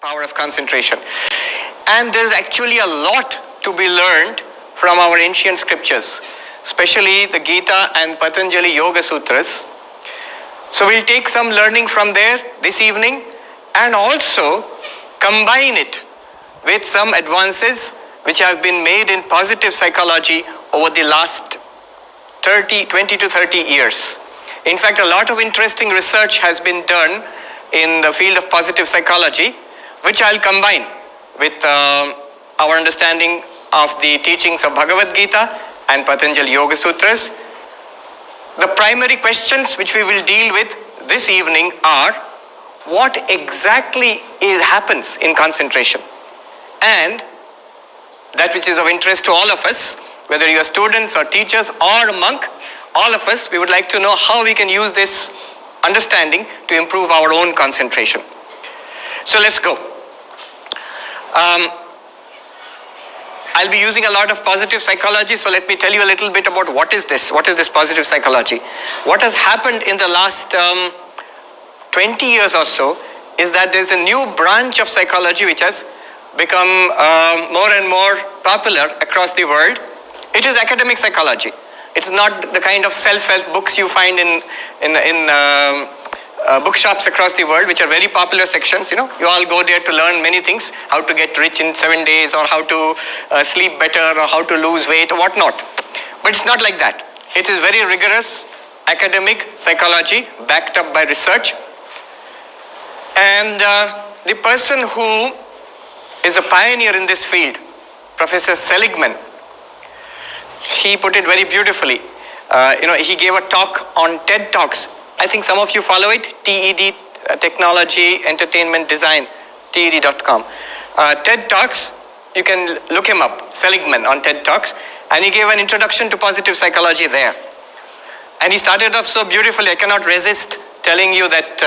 power of concentration. And there's actually a lot to be learned from our ancient scriptures, especially the Gita and Patanjali Yoga Sutras. So we'll take some learning from there this evening and also combine it with some advances which have been made in positive psychology over the last 20 to 30 years. In fact, a lot of interesting research has been done in the field of positive psychology, which I'll combine with our understanding of the teachings of Bhagavad Gita and Patanjali Yoga Sutras. The primary questions which we will deal with this evening are: what exactly happens in concentration? And that which is of interest to all of us, whether you are students or teachers or a monk, all of us, we would like to know how we can use this understanding to improve our own concentration. So let's go. I'll be using a lot of positive psychology, so let me tell you a little bit about what is this positive psychology. What has happened in the last 20 years or so is that there's a new branch of psychology which has become more and more popular across the world. It is academic psychology. It's not the kind of self-help books you find in bookshops across the world, which are very popular sections. You all go there to learn many things: how to get rich in 7 days, or how to sleep better, or how to lose weight, or whatnot. But it's not like that. It is very rigorous academic psychology backed up by research. And the person who is a pioneer in this field, Professor Seligman, he put it very beautifully. He gave a talk on TED Talks. I think some of you follow it, TED, Technology, Entertainment, Design, TED.com. TED Talks, you can look him up, Seligman on TED Talks, and he gave an introduction to positive psychology there. And he started off so beautifully, I cannot resist telling you that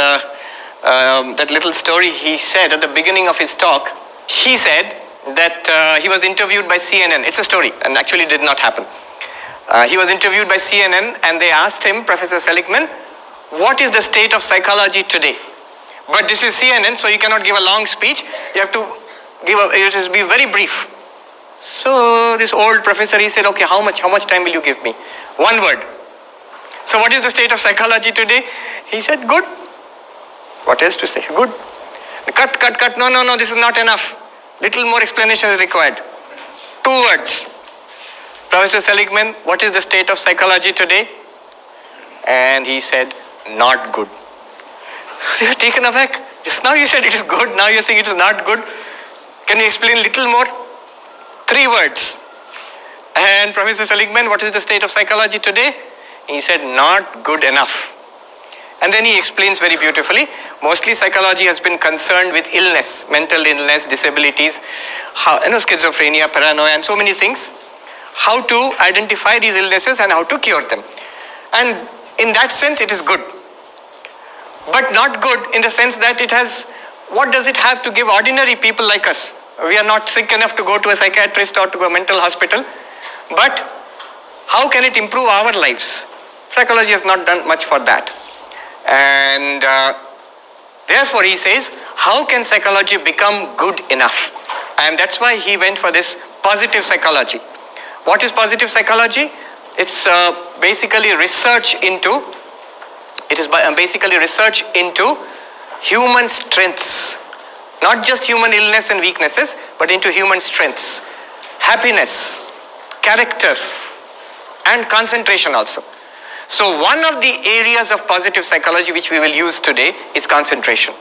that little story he said at the beginning of his talk. He said that he was interviewed by CNN. It's a story, and actually did not happen. He was interviewed by CNN, and they asked him, Professor Seligman, what is the state of psychology today? But this is CNN, so you cannot give a long speech. You have to be very brief. So this old professor, he said, okay, how much time will you give me? One word. So what is the state of psychology today? He said, good. What else to say? Good. Cut. No, this is not enough. Little more explanation is required. 2 words. Professor Seligman, what is the state of psychology today? And he said, not good. So you're taken aback. Just now you said it is good, now you're saying it is not good. Can you explain a little more? 3 words. And Professor Seligman, what is the state of psychology today? He said, not good enough. And then he explains very beautifully. Mostly psychology has been concerned with illness, mental illness, disabilities, schizophrenia, paranoia, and so many things. How to identify these illnesses and how to cure them. And in that sense, it is good. But not good in the sense that what does it have to give ordinary people like us? We are not sick enough to go to a psychiatrist or to a mental hospital. But how can it improve our lives? Psychology has not done much for that. And therefore he says, how can psychology become good enough? And that's why he went for this positive psychology. What is positive psychology? It's basically research into human strengths. Not just human illness and weaknesses, but into human strengths. Happiness, character, and concentration also. So one of the areas of positive psychology which we will use today is concentration.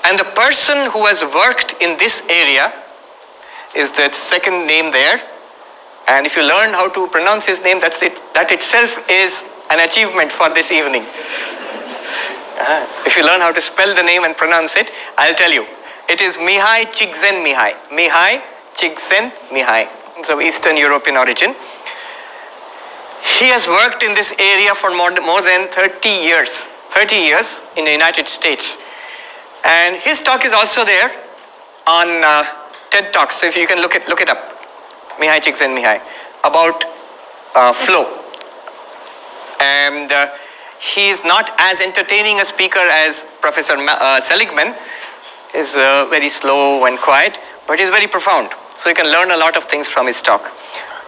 And the person who has worked in this area is that second name there. And if you learn how to pronounce his name, that's it. That itself is an achievement for this evening. If you learn how to spell the name and pronounce it, I'll tell you. It is Mihai Csikszentmihalyi. Mihai Csikszentmihalyi. So Eastern European origin. He has worked in this area for more than 30 years in the United States. And his talk is also there on TED Talks. So if you can look it up. Mihai Csikszentmihalyi, about flow. And he is not as entertaining a speaker as Professor Seligman. is very slow and quiet, but is very profound. So you can learn a lot of things from his talk.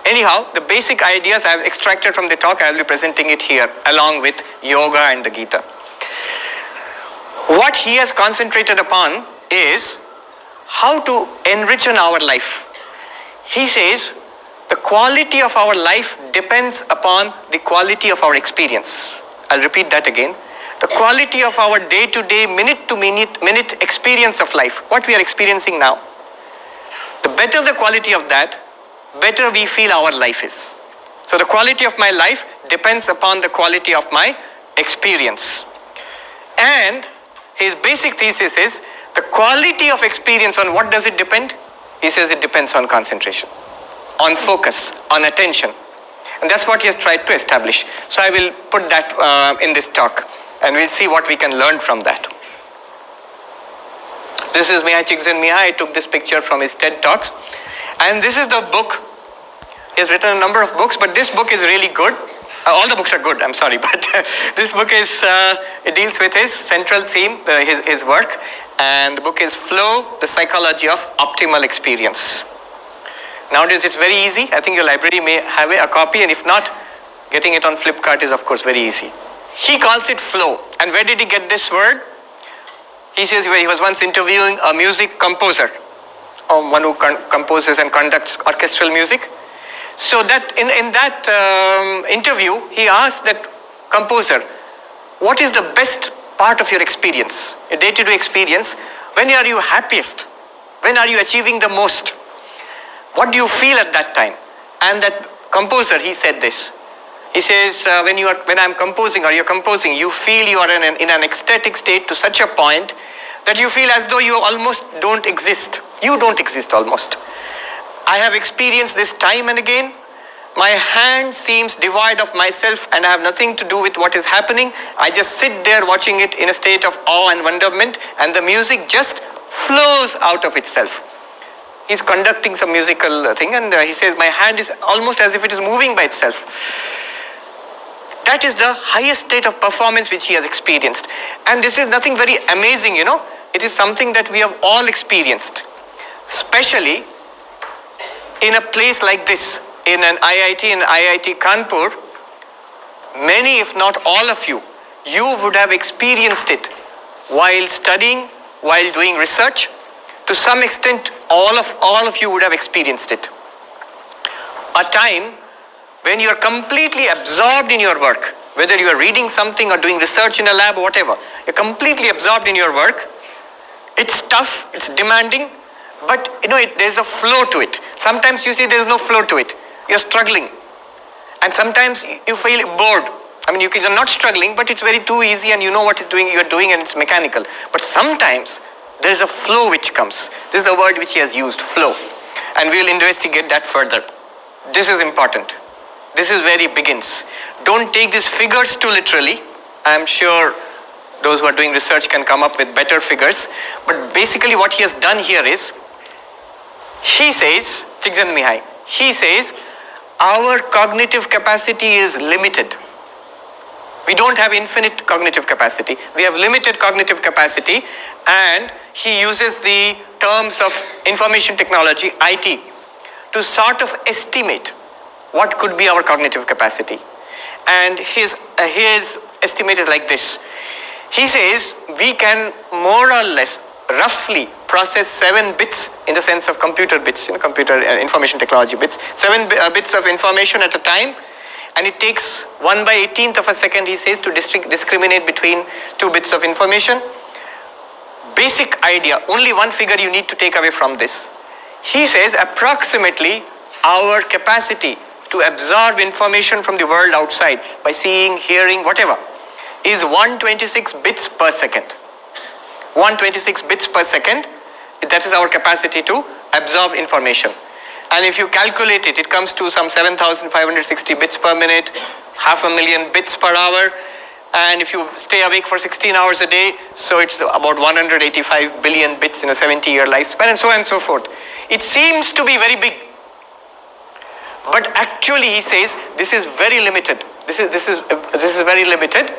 Anyhow, the basic ideas I have extracted from the talk, I will be presenting it here along with yoga and the Gita. What he has concentrated upon is how to enrich our life. He says the quality of our life depends upon the quality of our experience. I'll repeat that again. The quality of our day-to-day, minute experience of life, what we are experiencing now. The better the quality of that, better we feel our life is. So the quality of my life depends upon the quality of my experience. And his basic thesis is the quality of experience, on what does it depend? He says it depends on concentration, on focus, on attention. And that's what he has tried to establish. So I will put that in this talk, and we'll see what we can learn from that. This is Mihai Csikszentmihalyi. I took this picture from his TED Talks. And this is the book. He has written a number of books, but this book is really good. All the books are good, I'm sorry, but this book is, it deals with his central theme, his work. And the book is Flow, the Psychology of Optimal Experience. Nowadays it's very easy. I think your library may have a copy, and if not, getting it on Flipkart is of course very easy. He calls it flow. And where did he get this word? He says he was once interviewing a music composer, one who composes and conducts orchestral music. So that in that interview, he asked that composer, what is the best part of your experience, your day-to-day experience? When are you happiest? When are you achieving the most? What do you feel at that time? And that composer, he said this. He says, when I'm composing or you're composing, you feel you are in an ecstatic state to such a point that you feel as though you almost don't exist. You don't exist almost. I have experienced this time and again. My hand seems devoid of myself and I have nothing to do with what is happening. I just sit there watching it in a state of awe and wonderment, and the music just flows out of itself. He's conducting some musical thing, and he says, my hand is almost as if it is moving by itself. That is the highest state of performance which he has experienced. And this is nothing very amazing, you know. It is something that we have all experienced. Especially in a place like this, in an IIT, in IIT Kanpur, many, if not all of you, you would have experienced it while studying, while doing research. To some extent, all of you would have experienced it. A time when you are completely absorbed in your work, whether you are reading something or doing research in a lab or whatever, you're completely absorbed in your work. It's tough, it's demanding, but you know, there's a flow to it. Sometimes you see there's no flow to it. You're struggling. And sometimes you feel bored. I mean, you're not struggling, but it's very too easy and you know what you're doing and it's mechanical. But sometimes there's a flow which comes. This is the word which he has used, flow. And we'll investigate that further. This is important. This is where he begins. Don't take these figures too literally. I'm sure those who are doing research can come up with better figures. But basically what he has done here is, he says, Csikszentmihalyi, he says, our cognitive capacity is limited. We don't have infinite cognitive capacity. We have limited cognitive capacity, and he uses the terms of information technology, IT, to sort of estimate what could be our cognitive capacity. And his estimate is like this. He says we can more or less roughly process 7 bits in the sense of computer bits, computer information technology bits, 7 bits of information at a time, and it takes 1/18 of a second, he says, to discriminate between 2 bits of information. Basic idea, only one figure you need to take away from this. He says approximately our capacity to absorb information from the world outside by seeing, hearing, whatever, is 126 bits per second. 126 bits per second, that is our capacity to absorb information. And if you calculate it, it comes to some 7,560 bits per minute, 500,000 bits per hour. And if you stay awake for 16 hours a day, so it's about 185 billion bits in a 70-year lifespan, and so on and so forth. It seems to be very big. But actually, he says, this is very limited. This is very limited.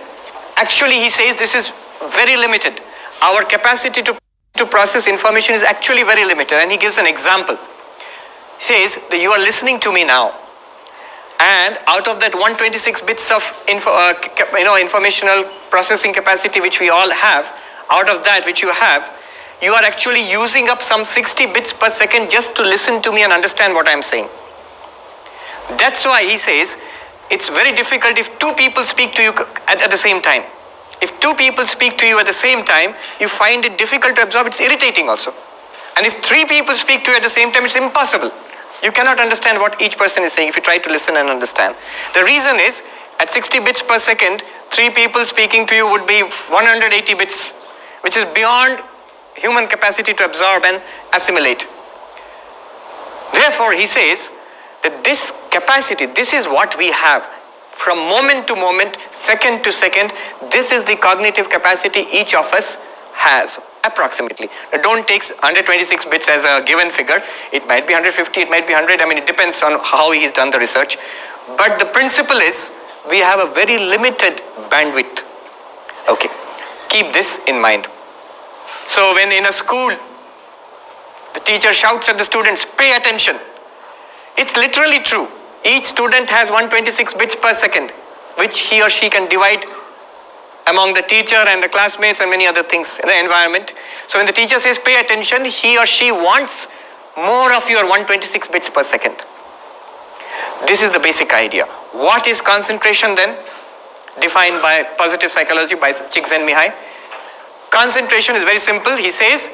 Actually, he says this is very limited. Our capacity to to process information is actually very limited. And he gives an example. He says that you are listening to me now, and out of that 126 bits of informational processing capacity which we all have, out of that which you have, you are actually using up some 60 bits per second just to listen to me and understand what I'm saying. That's why he says it's very difficult if two people speak to you at the same time. If two people speak to you at the same time, you find it difficult to absorb. It's irritating also. And if three people speak to you at the same time, it's impossible. You cannot understand what each person is saying if you try to listen and understand. The reason is, at 60 bits per second, three people speaking to you would be 180 bits, which is beyond human capacity to absorb and assimilate. Therefore, he says that this capacity, this is what we have. From moment to moment, second to second, this is the cognitive capacity each of us has, approximately. Now, don't take 126 bits as a given figure. It might be 150, it might be 100. I mean, it depends on how he's done the research. But the principle is, we have a very limited bandwidth. Okay, keep this in mind. So when in a school, the teacher shouts at the students, pay attention. It's literally true. Each student has 126 bits per second, which he or she can divide among the teacher and the classmates and many other things in the environment. So when the teacher says pay attention, he or she wants more of your 126 bits per second. This is the basic idea. What is concentration then? Defined by positive psychology by Csikszentmihalyi. Concentration is very simple. He says,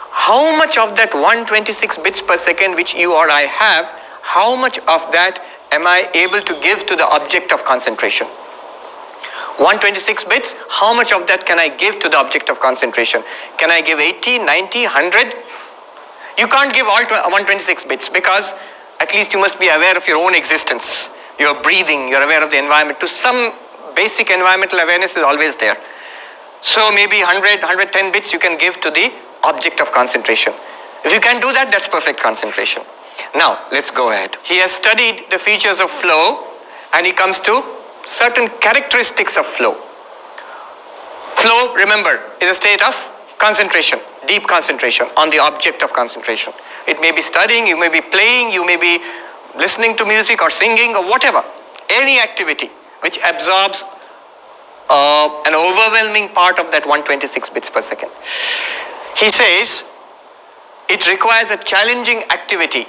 how much of that 126 bits per second which you or I have, how much of that am I able to give to the object of concentration? 126 bits, how much of that can I give to the object of concentration? Can I give 80, 90, 100? You can't give all 126 bits, because at least you must be aware of your own existence. You're breathing, you're aware of the environment. To some basic environmental awareness is always there. So maybe 100, 110 bits you can give to the object of concentration. If you can do that, that's perfect concentration. Now, let's go ahead. He has studied the features of flow, and he comes to certain characteristics of flow. Flow, remember, is a state of concentration, deep concentration on the object of concentration. It may be studying, you may be playing, you may be listening to music or singing or whatever. Any activity which absorbs an overwhelming part of that 126 bits per second. He says it requires a challenging activity,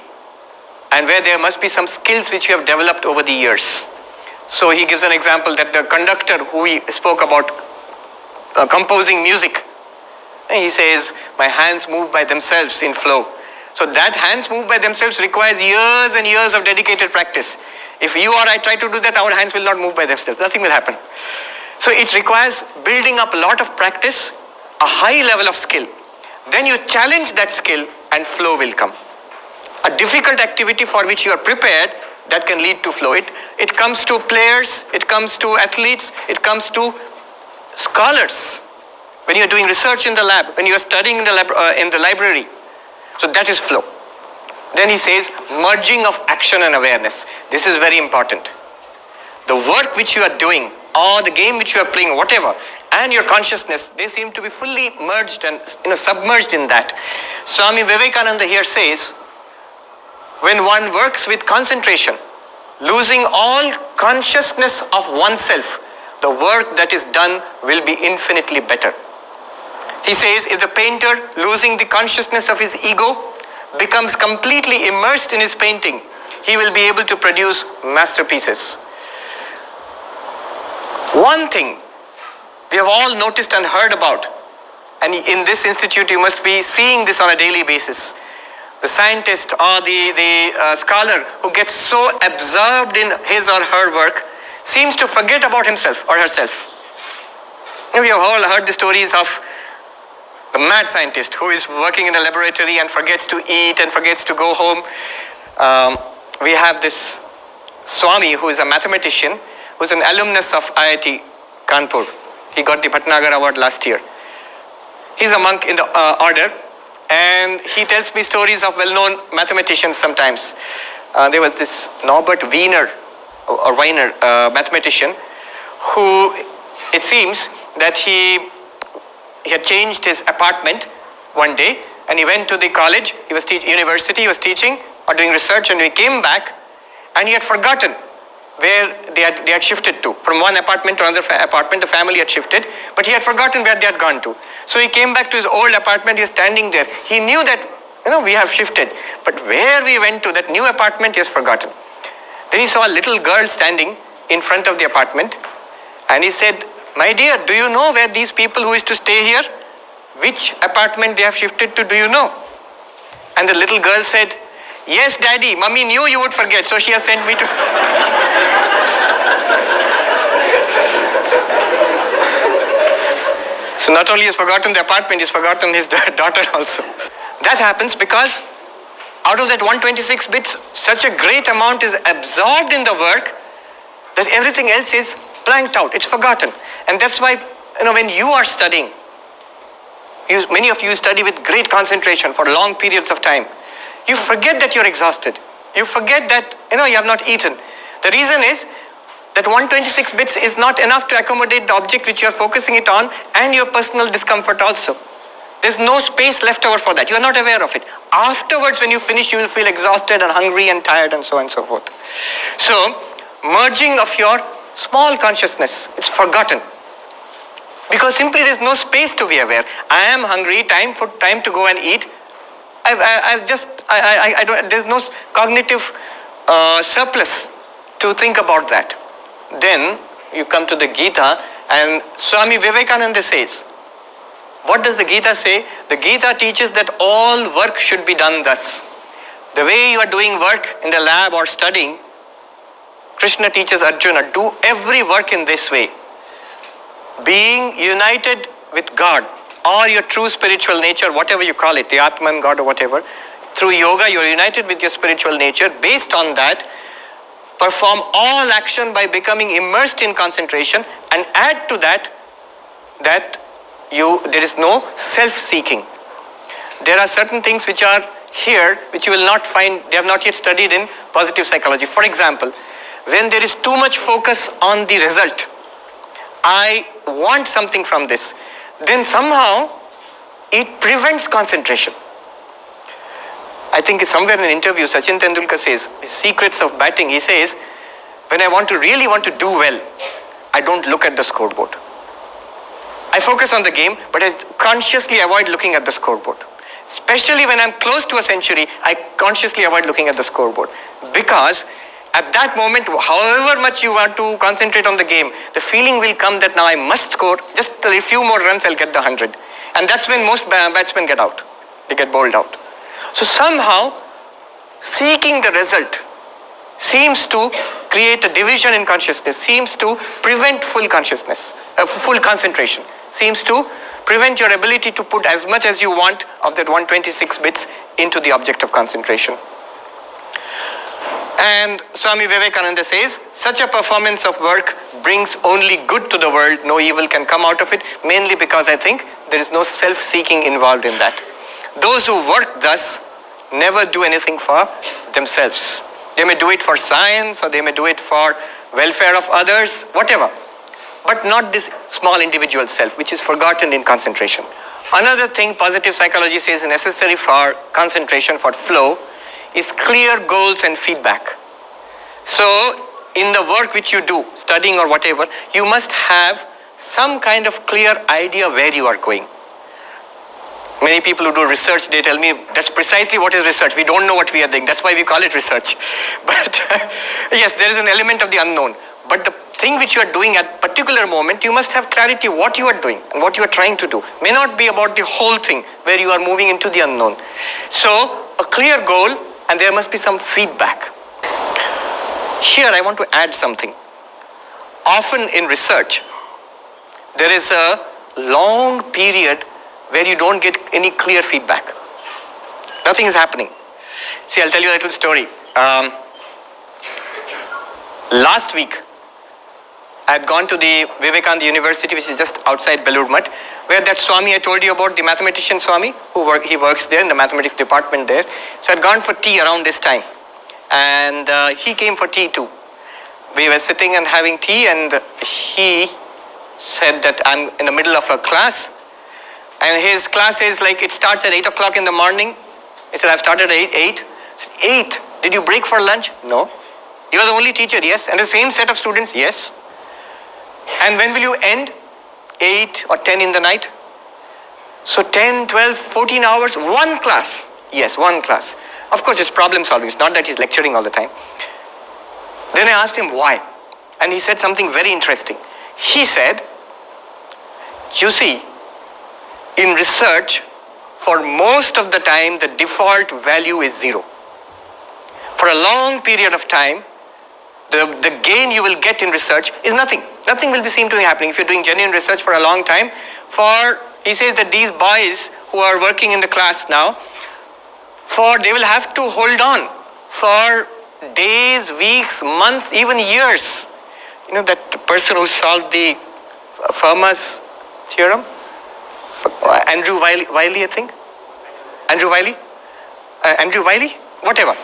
and where there must be some skills which you have developed over the years. So he gives an example that the conductor who we spoke about composing music, he says, my hands move by themselves in flow. So that hands move by themselves requires years and years of dedicated practice. If you or I try to do that, our hands will not move by themselves. Nothing will happen. So it requires building up a lot of practice, a high level of skill. Then you challenge that skill and flow will come. A difficult activity for which you are prepared, that can lead to flow. It comes to players, it comes to athletes, it comes to scholars. When you are doing research in the lab, when you are studying in the library. So that is flow. Then he says, merging of action and awareness. This is very important. The work which you are doing, or the game which you are playing, whatever, and your consciousness, they seem to be fully merged and submerged in that. Swami Vivekananda here says, when one works with concentration, losing all consciousness of oneself, the work that is done will be infinitely better. He says, if the painter, losing the consciousness of his ego, becomes completely immersed in his painting, he will be able to produce masterpieces. One thing we have all noticed and heard about, and in this institute you must be seeing this on a daily basis. The scientist or the scholar who gets so absorbed in his or her work seems to forget about himself or herself. We have all heard the stories of the mad scientist who is working in a laboratory and forgets to eat and forgets to go home. We have this Swami, who is a mathematician, who is an alumnus of IIT Kanpur. He got the Bhatnagar Award last year. He's a monk in the order, and he tells me stories of well-known mathematicians sometimes. There was this Norbert Wiener, mathematician, who it seems that he had changed his apartment one day, and he went to the college, he was university, he was teaching or doing research, and he came back and he had forgotten where they had shifted to. From one apartment to another apartment, the family had shifted, but he had forgotten where they had gone to. So he came back to his old apartment, he was standing there. He knew that, we have shifted, but where we went to, that new apartment, he has forgotten. Then he saw a little girl standing in front of the apartment, and he said, "My dear, do you know where these people who used to stay here, which apartment they have shifted to, do you know?" And the little girl said, "Yes, Daddy, Mummy knew you would forget, so she has sent me to..." So not only has forgotten the apartment, he's forgotten his daughter also. That happens because out of that 126 bits, such a great amount is absorbed in the work that everything else is blanked out, it's forgotten. And that's why, when you are studying, many of you study with great concentration for long periods of time. You forget that you're exhausted. You forget that, you have not eaten. The reason is that 126 bits is not enough to accommodate the object which you're focusing it on and your personal discomfort also. There's no space left over for that. You're not aware of it. Afterwards, when you finish, you will feel exhausted and hungry and tired and so on and so forth. So, merging of your small consciousness, it's forgotten. Because simply there's no space to be aware. I am hungry, time to go and eat. There's no cognitive surplus to think about that. Then you come to the Gita, and Swami Vivekananda says, what does the Gita say? The Gita teaches that all work should be done thus. The way you are doing work in the lab or studying, Krishna teaches Arjuna, do every work in this way. Being united with God or your true spiritual nature, whatever you call it, the Atman, God or whatever, through yoga you're united with your spiritual nature. Based on that, perform all action by becoming immersed in concentration, and add to that, there is no self-seeking. There are certain things which are here which you will not find, they have not yet studied in positive psychology. For example, when there is too much focus on the result, I want something from this, then somehow it prevents concentration. I think somewhere in an interview, Sachin Tendulkar says, secrets of batting, he says, when I really want to do well, I don't look at the scoreboard. I focus on the game, but I consciously avoid looking at the scoreboard. Especially when I'm close to a century, I consciously avoid looking at the scoreboard. Because at that moment, however much you want to concentrate on the game, the feeling will come that now I must score, just a few more runs, I'll get the 100. And that's when most batsmen get out. They get bowled out. So somehow, seeking the result seems to create a division in consciousness, seems to prevent full consciousness, full concentration, seems to prevent your ability to put as much as you want of that 126 bits into the object of concentration. And Swami Vivekananda says, such a performance of work brings only good to the world, no evil can come out of it, mainly because I think there is no self-seeking involved in that. Those who work thus never do anything for themselves. They may do it for science, or they may do it for welfare of others, whatever. But not this small individual self, which is forgotten in concentration. Another thing positive psychology says is necessary for concentration, for flow, is clear goals and feedback. So, in the work which you do, studying or whatever, you must have some kind of clear idea where you are going. Many people who do research, they tell me, that's precisely what is research. We don't know what we are doing. That's why we call it research. But yes, there is an element of the unknown. But the thing which you are doing at a particular moment, you must have clarity what you are doing and what you are trying to do. May not be about the whole thing where you are moving into the unknown. So, a clear goal, and there must be some feedback. Here I want to add something. Often in research, there is a long period where you don't get any clear feedback. Nothing is happening. See, I'll tell you a little story. Last week, I had gone to the Vivekananda University, which is just outside Belur Math, where that Swami I told you about, the mathematician Swami, he works there in the mathematics department there. So I had gone for tea around this time. And he came for tea too. We were sitting and having tea, and he said that I'm in the middle of a class. And his class is like, it starts at 8 o'clock in the morning. He said, I've started at 8. I said, 8? Did you break for lunch? No. You are the only teacher? Yes. And the same set of students? Yes. And when will you end? 8 or 10 in the night? So 10, 12, 14 hours, one class. Yes, one class. Of course, it's problem solving. It's not that he's lecturing all the time. Then I asked him why. And he said something very interesting. He said, you see, in research, for most of the time, the default value is 0. For a long period of time, the gain you will get in research is nothing. Nothing will be seen to be happening if you're doing genuine research for a long time. He says that these boys who are working in the class now, they will have to hold on for days, weeks, months, even years. You know, that person who solved the Fermat's theorem? Andrew Wiley, I think? Andrew Wiley? Whatever.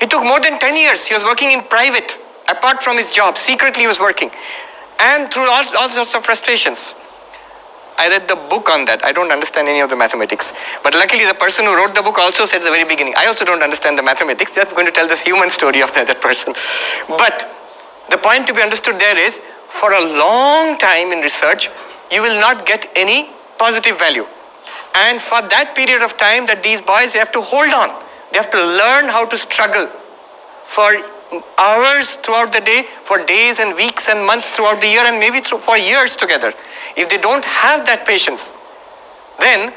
It took more than 10 years. He was working in private, apart from his job. Secretly he was working. And through all sorts of frustrations. I read the book on that. I don't understand any of the mathematics. But luckily the person who wrote the book also said at the very beginning, I also don't understand the mathematics. I'm going to tell this human story of that person. But the point to be understood there is, for a long time in research, you will not get any positive value. And for that period of time that these boys, they have to hold on. They have to learn how to struggle for hours throughout the day, for days and weeks and months throughout the year, and maybe for years together. If they don't have that patience, then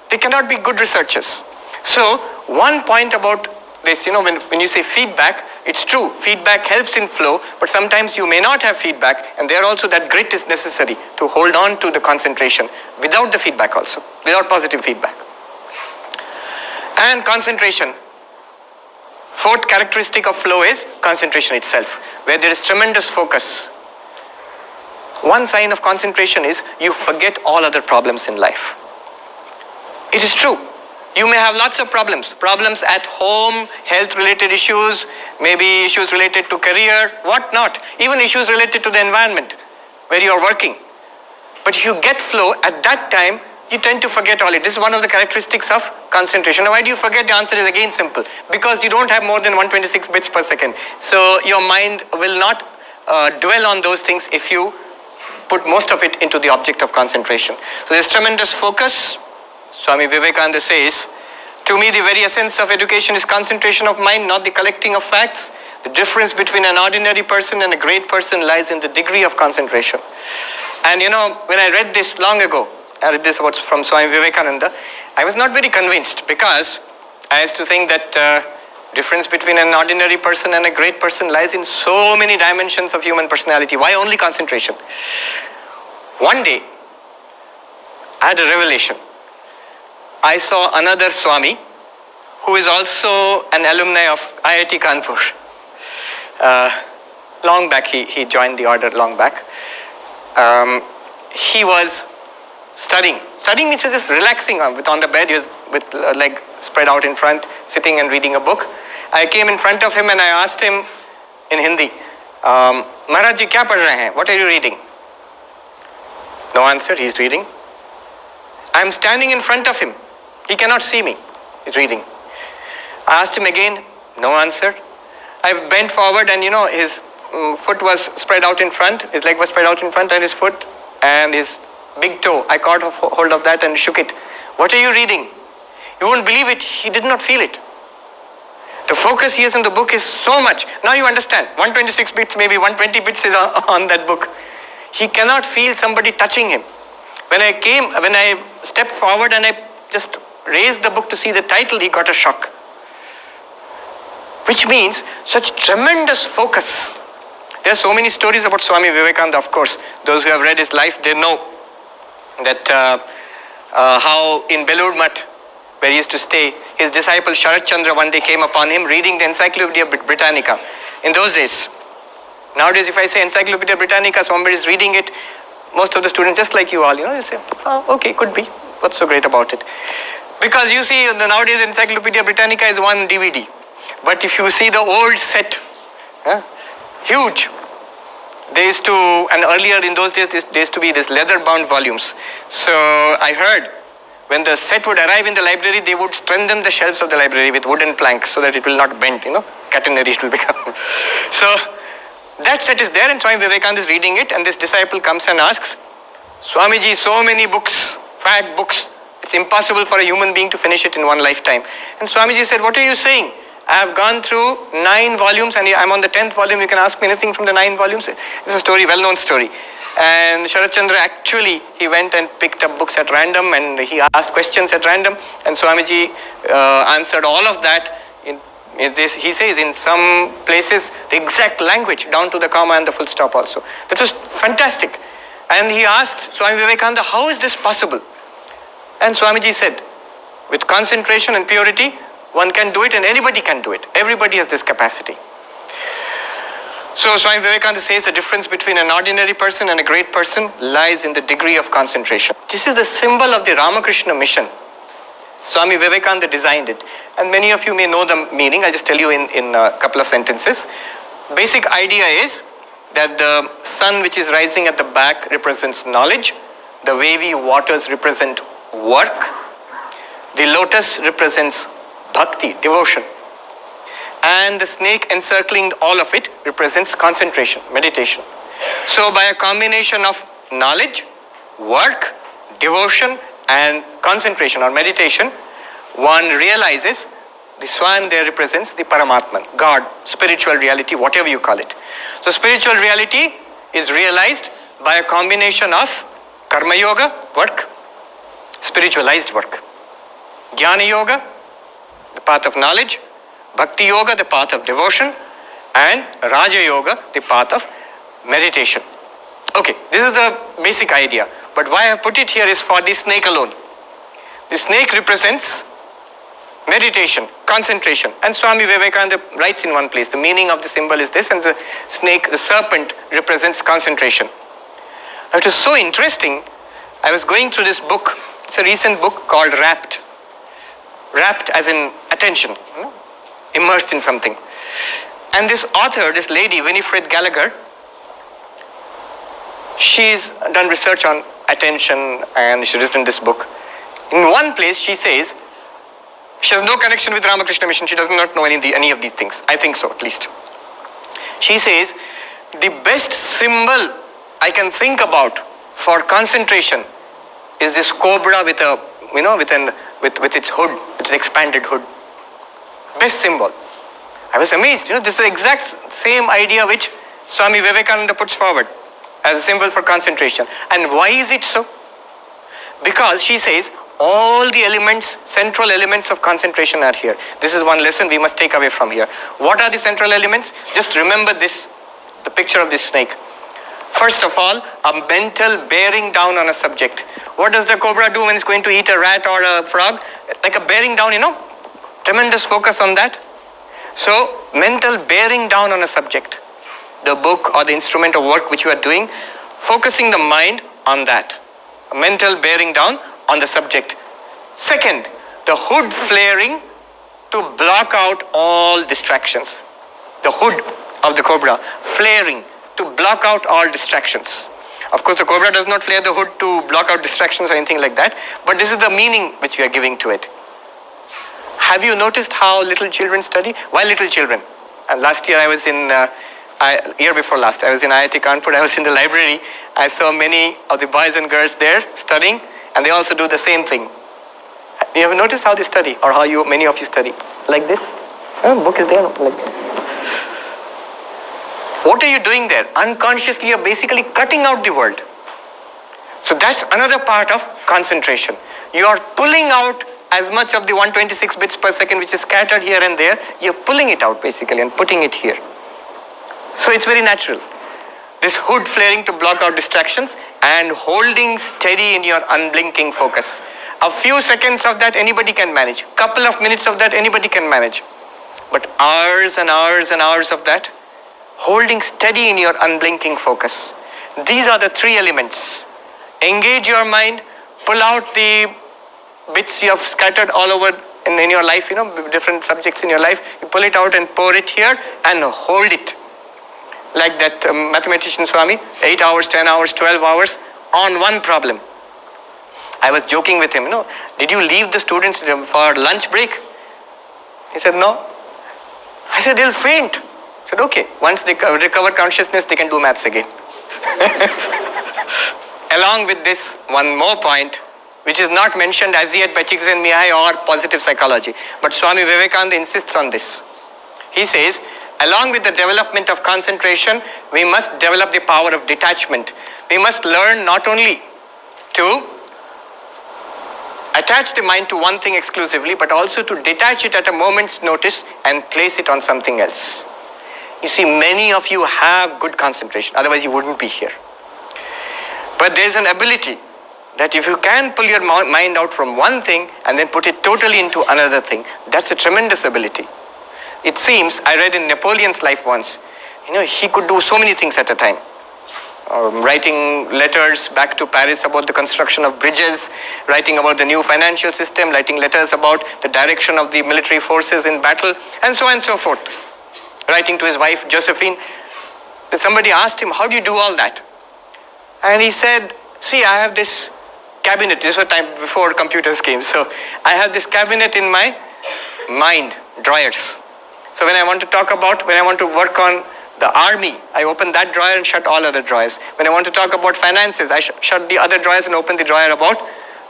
they cannot be good researchers. So one point about this, you know, when you say feedback, it's true. Feedback helps in flow, but sometimes you may not have feedback, and there also that grit is necessary to hold on to the concentration without the feedback also, without positive feedback. And concentration. Fourth characteristic of flow is concentration itself, where there is tremendous focus. One sign of concentration is you forget all other problems in life. It is true. You may have lots of problems at home, health-related issues, maybe issues related to career, what not, even issues related to the environment where you are working. But if you get flow at that time, you tend to forget all it. This is one of the characteristics of concentration. Now, why do you forget? The answer is again simple. Because you don't have more than 126 bits per second. So your mind will not dwell on those things if you put most of it into the object of concentration. So there's tremendous focus. Swami Vivekananda says, to me the very essence of education is concentration of mind, not the collecting of facts. The difference between an ordinary person and a great person lies in the degree of concentration. And you know, when I read this long ago, I read this from Swami Vivekananda, I was not very convinced, because I used to think that difference between an ordinary person and a great person lies in so many dimensions of human personality. Why only concentration? One day, I had a revelation. I saw another Swami who is also an alumni of IIT Kanpur. Long back, he joined the order long back. He was studying means just relaxing on the bed. He was with leg spread out in front, sitting and reading a book. I came in front of him and I asked him in Hindi, Maharaj ji, kya padh rahe hain? What are you reading? No answer, he's reading. I'm standing in front of him. He cannot see me. He's reading. I asked him again, no answer. I bent forward and you know, his foot was spread out in front, his leg was spread out in front, and his foot and his big toe, I caught hold of that and shook it. What are you reading? You won't believe it, he did not feel it. The focus he has in the book is so much. Now you understand, 126 bits, maybe 120 bits is on that book. He cannot feel somebody touching him. When I stepped forward and I just raised the book to see the title, he got a shock. Which means such tremendous focus. There are so many stories about Swami Vivekananda, of course. Those who have read his life, they know that how in Belur Math, where he used to stay, his disciple Sharat Chandra one day came upon him reading the Encyclopedia Britannica. In those days, nowadays if I say Encyclopedia Britannica, somebody is reading it, most of the students, just like you all, you know, they'll say, oh, okay, could be. What's so great about it? Because you see, nowadays Encyclopedia Britannica is one DVD. But if you see the old set, huge. They used to, and earlier in those days, there used to be this leather-bound volumes. So I heard when the set would arrive in the library, they would strengthen the shelves of the library with wooden planks so that it will not bend, catenary it will become. So that set is there, and Swami Vivekananda is reading it, and this disciple comes and asks, Swamiji, so many books, fat books, it's impossible for a human being to finish it in one lifetime. And Swamiji said, what are you saying? I have gone through 9 volumes and I'm on the 10th volume. You can ask me anything from the 9 volumes. It's a story, well-known story. And Sharat Chandra actually, he went and picked up books at random and he asked questions at random. And Swamiji answered all of that. In this, he says in some places, the exact language down to the comma and the full stop also. That was fantastic. And he asked Swami Vivekananda, how is this possible? And Swamiji said, with concentration and purity, one can do it and anybody can do it. Everybody has this capacity. So Swami Vivekananda says the difference between an ordinary person and a great person lies in the degree of concentration. This is the symbol of the Ramakrishna mission. Swami Vivekananda designed it. And many of you may know the meaning. I'll just tell you in a couple of sentences. Basic idea is that the sun which is rising at the back represents knowledge. The wavy waters represent work. The lotus represents bhakti, devotion. And the snake encircling all of it represents concentration, meditation. So by a combination of knowledge, work, devotion, and concentration or meditation, one realizes the swan there represents the Paramatman, God, spiritual reality, whatever you call it. So spiritual reality is realized by a combination of karma yoga, work, spiritualized work, jnana yoga, the path of knowledge, bhakti yoga, the path of devotion, and raja yoga, the path of meditation. Okay, this is the basic idea. But why I have put it here is for the snake alone. The snake represents meditation, concentration. And Swami Vivekananda writes in one place, the meaning of the symbol is this, and the snake, the serpent, represents concentration. Now, it was so interesting. I was going through this book. It's a recent book called Rapt. Rapt as in attention, immersed in something. And this author, this lady, Winifred Gallagher, she's done research on attention and she's written this book. In one place she says, she has no connection with Ramakrishna mission, she does not know any of these things. I think so, at least. She says, the best symbol I can think about for concentration is this cobra with a, with its hood, its expanded hood. Best symbol. I was amazed, this is the exact same idea which Swami Vivekananda puts forward as a symbol for concentration. And why is it so? Because she says all the elements, central elements of concentration are here. This is one lesson we must take away from here. What are the central elements? Just remember this, the picture of this snake. First of all, a mental bearing down on a subject. What does the cobra do when it's going to eat a rat or a frog? Like a bearing down, tremendous focus on that. So, mental bearing down on a subject. The book or the instrument of work which you are doing, focusing the mind on that. A mental bearing down on the subject. Second, the hood flaring to block out all distractions. The hood of the cobra flaring to block out all distractions. Of course, the cobra does not flare the hood to block out distractions or anything like that, but this is the meaning which we are giving to it. Have you noticed how little children study? Why little children? And last year I was in, year before last, I was in IIT Kanpur, I was in the library. I saw many of the boys and girls there studying, and they also do the same thing. You have noticed how they study, or how many of you study? Like this? Book is there, like this. What are you doing there? Unconsciously, you're basically cutting out the world. So that's another part of concentration. You are pulling out as much of the 126 bits per second which is scattered here and there. You're pulling it out basically and putting it here. So it's very natural. This hood flaring to block out distractions and holding steady in your unblinking focus. A few seconds of that anybody can manage. Couple of minutes of that anybody can manage. But hours and hours and hours of that, holding steady in your unblinking focus. These are the 3 elements. Engage your mind, pull out the bits you have scattered all over in your life, different subjects in your life. You pull it out and pour it here and hold it. Like that mathematician Swami, 8 hours, 10 hours, 12 hours on one problem. I was joking with him, did you leave the students for lunch break? He said, no. I said, they'll faint. I said, okay. Once they recover consciousness, they can do maths again. Along with this, one more point, which is not mentioned as yet by Csikszentmihalyi or positive psychology, but Swami Vivekananda insists on this. He says, along with the development of concentration, we must develop the power of detachment. We must learn not only to attach the mind to one thing exclusively, but also to detach it at a moment's notice and place it on something else. You see, many of you have good concentration, otherwise you wouldn't be here. But there's an ability that if you can pull your mind out from one thing and then put it totally into another thing, that's a tremendous ability. It seems, I read in Napoleon's life once, he could do so many things at a time. Writing letters back to Paris about the construction of bridges, writing about the new financial system, writing letters about the direction of the military forces in battle, and so on and so forth. Writing to his wife, Josephine. Somebody asked him, how do you do all that? And he said, see, I have this cabinet. This was time before computers came. So I have this cabinet in my mind, drawers. So when I want to work on the army, I open that drawer and shut all other drawers. When I want to talk about finances, I shut the other drawers and open the drawer about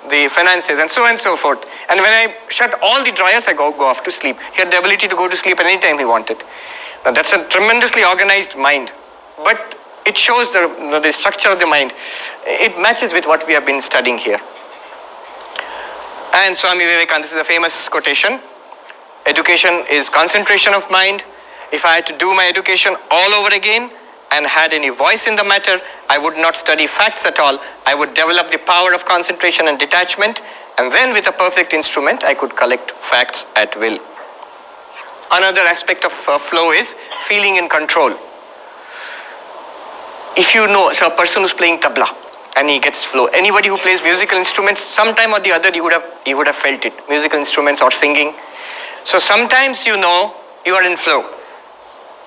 the finances, and so on and so forth. And when I shut all the drawers, I go off to sleep. He had the ability to go to sleep at any time he wanted. Now that's a tremendously organized mind. But it shows the structure of the mind. It matches with what we have been studying here. And Swami Vivekananda, this is a famous quotation. Education is concentration of mind. If I had to do my education all over again and had any voice in the matter, I would not study facts at all. I would develop the power of concentration and detachment, and then with a perfect instrument, I could collect facts at will. Another aspect of flow is feeling in control. If you know, so a person who's playing tabla and he gets flow, anybody who plays musical instruments, sometime or the other you would have felt it, musical instruments or singing. So sometimes you are in flow.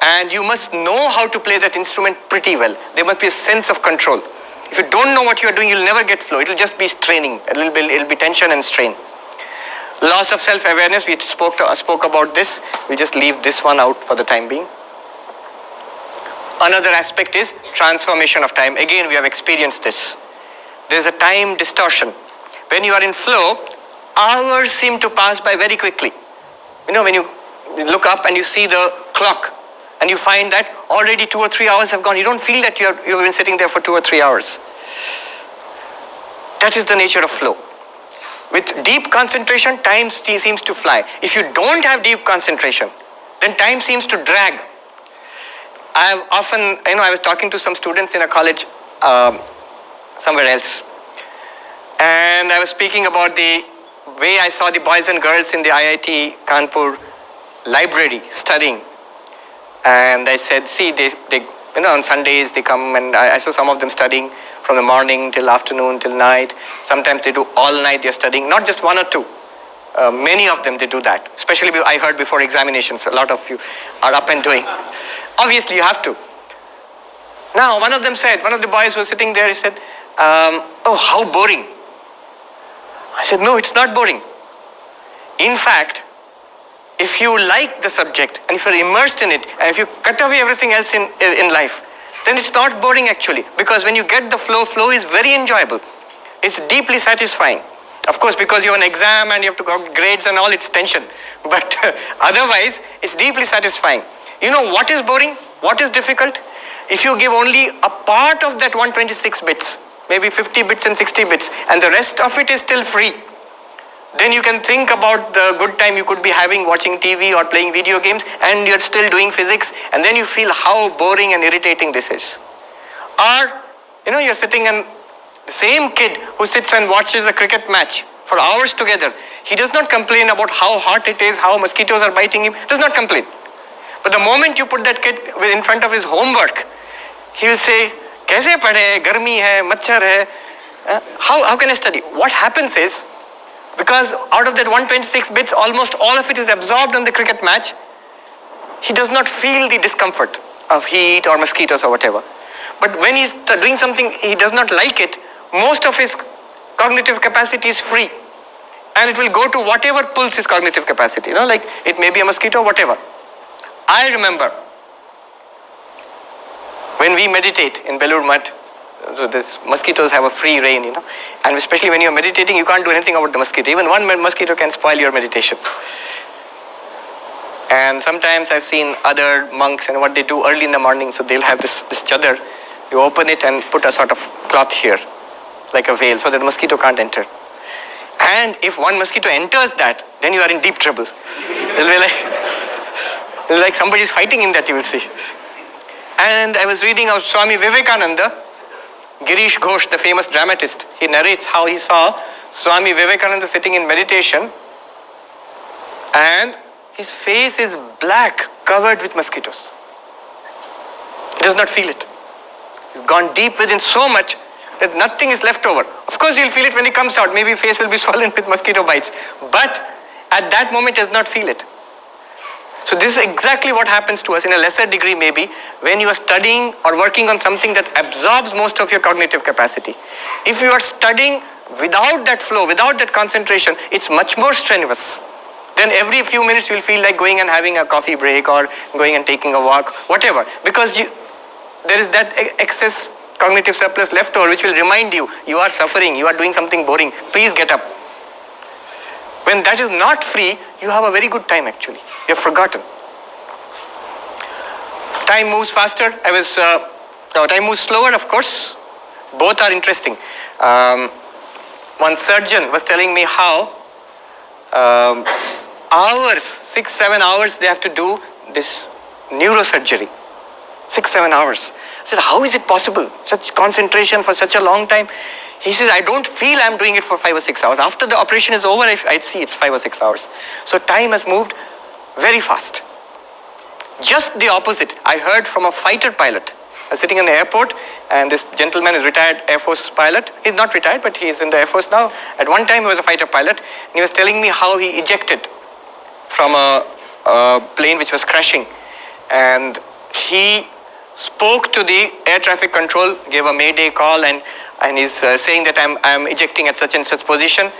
And you must know how to play that instrument pretty well. There must be a sense of control. If you don't know what you are doing, you'll never get flow. It'll just be straining. It'll be tension and strain. Loss of self-awareness, we spoke about this. We'll just leave this one out for the time being. Another aspect is transformation of time. Again, we have experienced this. There's a time distortion. When you are in flow, hours seem to pass by very quickly. When you look up and you see the clock, and you find that already 2 or 3 hours have gone. You don't feel that you've been sitting there for 2 or 3 hours. That is the nature of flow. With deep concentration, time seems to fly. If you don't have deep concentration, then time seems to drag. I have often, I was talking to some students in a college somewhere else. And I was speaking about the way I saw the boys and girls in the IIT Kanpur library studying. And I said, see, they on Sundays they come, and I saw some of them studying from the morning till afternoon till night. Sometimes they do all night, they're studying, not just 1 or 2. Many of them, they do that. Especially I heard before examinations, a lot of you are up and doing. Obviously, you have to. Now, one of the boys was sitting there, he said, oh, how boring. I said, no, it's not boring. In fact, if you like the subject and if you're immersed in it and if you cut away everything else in life, then it's not boring actually, because when you get the flow is very enjoyable. It's deeply satisfying. Of course, because you have an exam and you have to go grades and all, it's tension. But otherwise, it's deeply satisfying. You know what is boring? What is difficult? If you give only a part of that 126 bits, maybe 50 bits and 60 bits, and the rest of it is still free, then you can think about the good time you could be having watching TV or playing video games, and you're still doing physics, and then you feel how boring and irritating this is. Or, you're sitting and the same kid who sits and watches a cricket match for hours together, he does not complain about how hot it is, how mosquitoes are biting him, does not complain. But the moment you put that kid in front of his homework, he'll say, "Kaise padhe? Garmi hai, machhar hai. How can I study?" What happens is, because out of that 126 bits, almost all of it is absorbed on the cricket match, he does not feel the discomfort of heat or mosquitoes or whatever. But when he's doing something he does not like it, most of his cognitive capacity is free. And it will go to whatever pulls his cognitive capacity. Like it may be a mosquito, whatever. I remember when we meditate in Belur Mutt, so these mosquitoes have a free reign, and especially when you're meditating, you can't do anything about the mosquito. Even one mosquito can spoil your meditation. And sometimes I've seen other monks and what they do early in the morning, so they'll have this chadar. You open it and put a sort of cloth here, like a veil, so that the mosquito can't enter. And if one mosquito enters that, then you are in deep trouble. It'll be like somebody's fighting in that, you will see. And I was reading of Swami Vivekananda, Girish Ghosh, the famous dramatist. He narrates how he saw Swami Vivekananda sitting in meditation and his face is black, covered with mosquitoes. He does not feel it. He's gone deep within so much that nothing is left over. Of course, he'll feel it when he comes out. Maybe face will be swollen with mosquito bites. But at that moment, does not feel it. So this is exactly what happens to us in a lesser degree maybe when you are studying or working on something that absorbs most of your cognitive capacity. If you are studying without that flow, without that concentration, it's much more strenuous. Then every few minutes you'll feel like going and having a coffee break or going and taking a walk, whatever. Because there is that excess cognitive surplus left over which will remind you, you are suffering, you are doing something boring, please get up. When that is not free, you have a very good time actually. You have forgotten. Time moves faster. Time moves slower, of course. Both are interesting. One surgeon was telling me how hours, 6-7 hours, they have to do this neurosurgery. 6-7 hours. I said, how is it possible? Such concentration for such a long time. He says, I don't feel I'm doing it for 5 or 6 hours. After the operation is over, I'd see it's 5 or 6 hours. So time has moved very fast. Just the opposite. I heard from a fighter pilot. I was sitting in the airport and this gentleman is retired Air Force pilot. He's not retired, but he's in the Air Force now. At one time he was a fighter pilot and he was telling me how he ejected from a plane which was crashing. And he spoke to the air traffic control, gave a mayday call and he's saying that I'm ejecting at such and such position.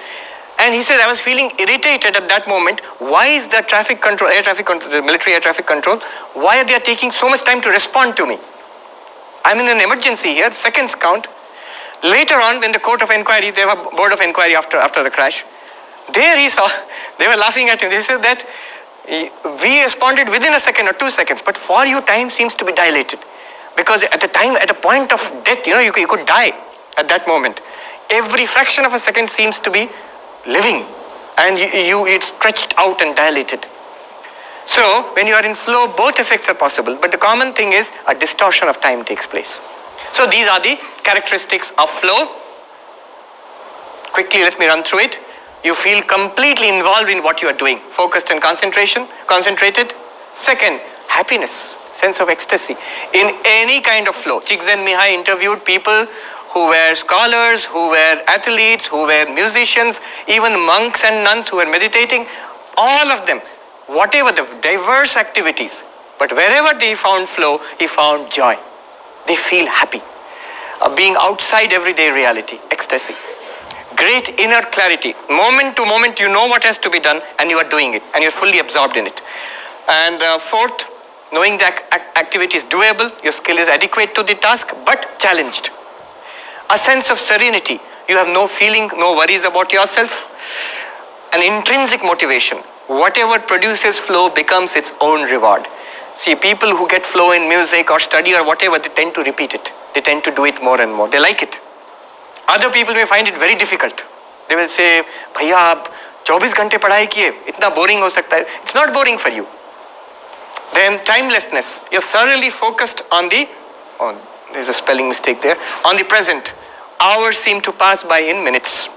And he says, I was feeling irritated at that moment. Why is the traffic control, the military air traffic control, why are they taking so much time to respond to me? I'm in an emergency here, seconds count. Later on, when the court of inquiry, they have a board of inquiry after the crash, there he saw, they were laughing at him. They said that we responded within a second or 2 seconds, but for you time seems to be dilated. Because at a point of death, you could die at that moment. Every fraction of a second seems to be living and it's stretched out and dilated. So when you are in flow, both effects are possible, but the common thing is a distortion of time takes place. So these are the characteristics of flow. Quickly, let me run through it. You feel completely involved in what you are doing, focused and concentrated. Second, happiness, sense of ecstasy in any kind of flow. Csikszentmihalyi Mihai interviewed people who were scholars, who were athletes, who were musicians, even monks and nuns who were meditating, all of them, whatever the diverse activities, but wherever they found flow, he found joy. They feel happy. Being outside everyday reality, ecstasy. Great inner clarity. Moment to moment, you know what has to be done and you are doing it and you're fully absorbed in it. And fourth, knowing that activity is doable, your skill is adequate to the task, but challenged. A sense of serenity. You have no feeling, no worries about yourself. An intrinsic motivation. Whatever produces flow becomes its own reward. See, people who get flow in music or study or whatever, they tend to repeat it. They tend to do it more and more. They like it. Other people may find it very difficult. They will say, "Bhaiya, aap 24 घंटे पढ़ाई किए, इतना boring हो सकता है." It's not boring for you. Then timelessness. You're thoroughly focused on there's a spelling mistake there, on the present. Hours seem to pass by in minutes.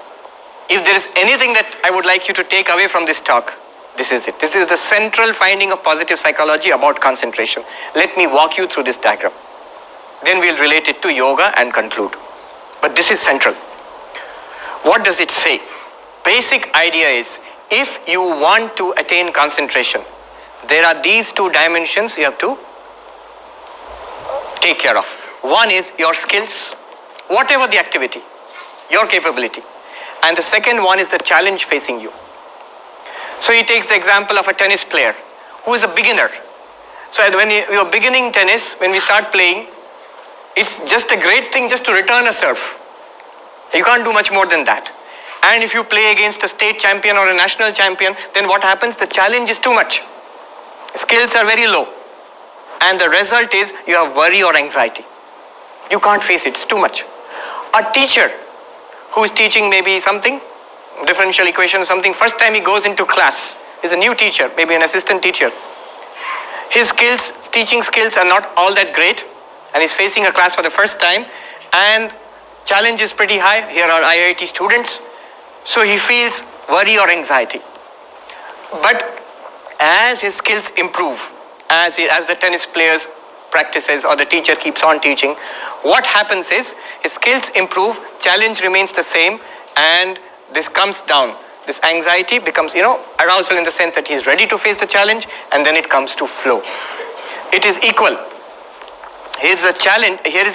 If there is anything that I would like you to take away from this talk, this is it. This is the central finding of positive psychology about concentration. Let me walk you through this diagram. Then we'll relate it to yoga and conclude. But this is central. What does it say? Basic idea is, if you want to attain concentration, there are these two dimensions you have to take care of. One is your skills, whatever the activity, your capability. and the second one is the challenge facing you. So he takes the example of a tennis player who is a beginner. So when you are beginning tennis, when we start playing, it's just a great thing just to return a serve. You can't do much more than that. And if you play against a state champion or a national champion, then what happens? The challenge is too much. Skills are very low. And the result is you have worry or anxiety. You can't face it, it's too much. A teacher who is teaching maybe something, differential equation or something, first time he goes into class, is a new teacher, maybe an assistant teacher. His skills, teaching skills are not all that great, and he's facing a class for the first time, and challenge is pretty high. Here are IIT students, so he feels worry or anxiety. But as his skills improve, as the tennis players practices or the teacher keeps on teaching, what happens is his skills improve, challenge remains the same, and this comes down. This anxiety becomes, arousal in the sense that he is ready to face the challenge, and then it comes to flow. It is equal. Here is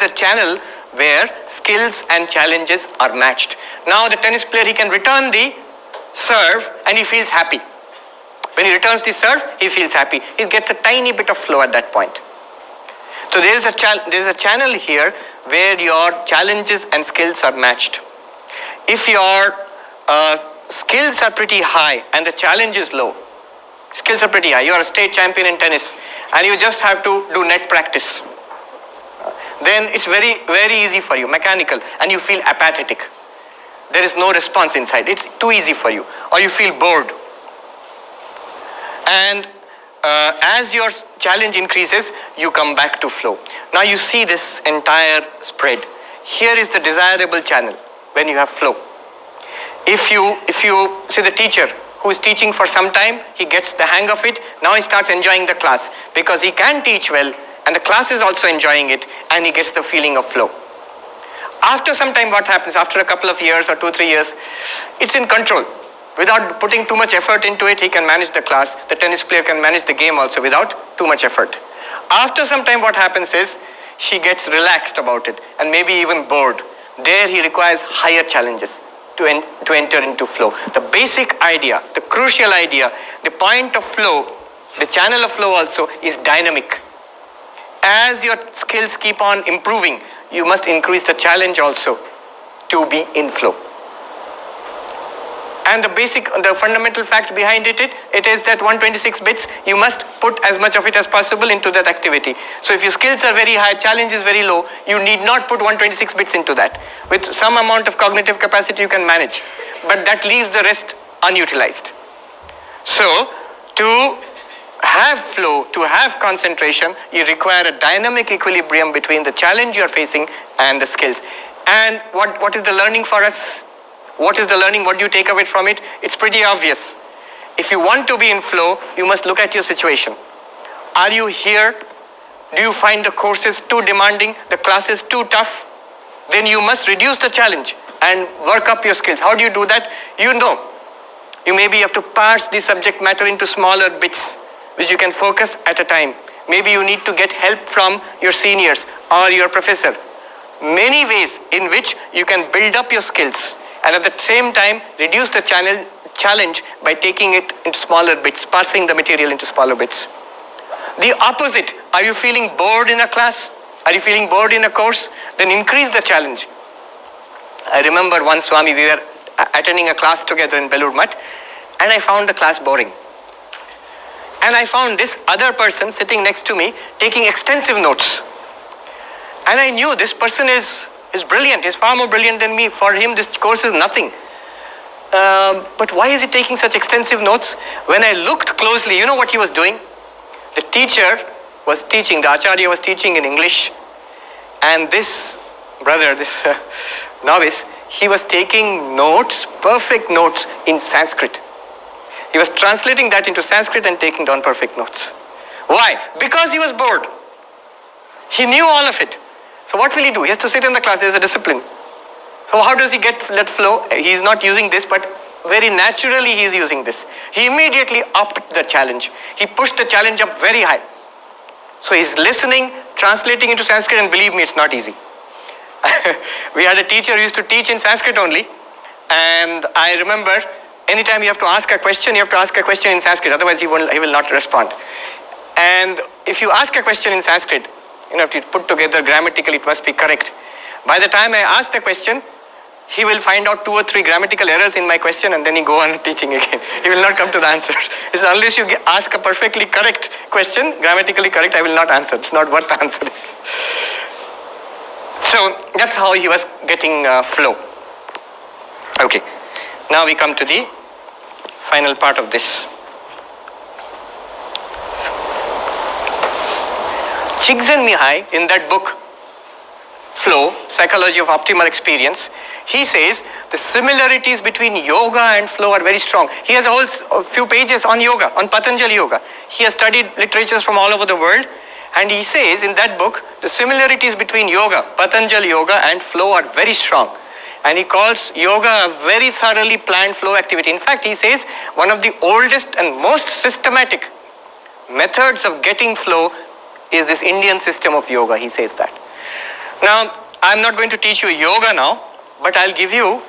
a channel where skills and challenges are matched. Now the tennis player, he can return the serve and he feels happy. When he returns the serve, he feels happy. He gets a tiny bit of flow at that point. So there is a channel here where your challenges and skills are matched. If your skills are pretty high and the challenge is low, skills are pretty high, you are a state champion in tennis and you just have to do net practice, then it's very, very easy for you, mechanical, and you feel apathetic. There is no response inside. It's too easy for you, or you feel bored. And as your challenge increases, you come back to flow. Now you see this entire spread. Here is the desirable channel when you have flow. If you see the teacher who is teaching for some time, he gets the hang of it. Now he starts enjoying the class because he can teach well, and the class is also enjoying it, and he gets the feeling of flow. After some time, what happens? After a couple of years or 2-3 years, it's in control. Without putting too much effort into it, he can manage the class. The tennis player can manage the game also without too much effort. After some time, what happens is he gets relaxed about it and maybe even bored. There he requires higher challenges to enter into flow. The basic idea, the crucial idea, the point of flow, the channel of flow also is dynamic. As your skills keep on improving, you must increase the challenge also to be in flow. And the fundamental fact behind it is that 126 bits, you must put as much of it as possible into that activity. So if your skills are very high, challenge is very low, you need not put 126 bits into that. With some amount of cognitive capacity, you can manage. But that leaves the rest unutilized. So to have flow, to have concentration, you require a dynamic equilibrium between the challenge you are facing and the skills. And what is the learning for us? What is the learning? What do you take away from it? It's pretty obvious. If you want to be in flow, you must look at your situation. Are you here? Do you find the courses too demanding, the classes too tough? Then you must reduce the challenge and work up your skills. How do you do that? You maybe have to parse the subject matter into smaller bits, which you can focus at a time. Maybe you need to get help from your seniors or your professor. Many ways in which you can build up your skills and at the same time reduce the challenge by taking it into smaller bits, parsing the material into smaller bits. The opposite, are you feeling bored in a class? Are you feeling bored in a course? Then increase the challenge. I remember one Swami, we were attending a class together in Belur Math, and I found the class boring. And I found this other person sitting next to me taking extensive notes. And I knew this person is brilliant, he's far more brilliant than me. For him, this course is nothing. But why is he taking such extensive notes? When I looked closely, you know what he was doing? The teacher was teaching, the Acharya was teaching in English. And this brother, this novice, he was taking notes, perfect notes in Sanskrit. He was translating that into Sanskrit and taking down perfect notes. Why? Because he was bored. He knew all of it. So what will he do? He has to sit in the class. There is a discipline. So how does he let flow? He is not using this, but very naturally he is using this. He immediately upped the challenge. He pushed the challenge up very high. So he's listening, translating into Sanskrit, and believe me, it's not easy. We had a teacher who used to teach in Sanskrit only, And I remember, anytime you have to ask a question, you have to ask a question in Sanskrit, otherwise he will not respond. And if you ask a question in Sanskrit, if you put together grammatically, it must be correct. By the time I ask the question, he will find out 2 or 3 grammatical errors in my question, and then he go on teaching again. He will not come to the answer. It's unless you ask a perfectly correct question, grammatically correct, I will not answer. It's not worth answering. So that's how he was getting flow. Okay, now we come to the final part of this. Csikszentmihalyi, in that book, Flow, Psychology of Optimal Experience, he says the similarities between yoga and flow are very strong. He has a few pages on yoga, on Patanjali Yoga. He has studied literatures from all over the world, and he says in that book, the similarities between yoga, Patanjali Yoga, and flow are very strong. And he calls yoga a very thoroughly planned flow activity. In fact, he says one of the oldest and most systematic methods of getting flow is this Indian system of yoga. He says that. Now, I'm not going to teach you yoga now, but I'll give you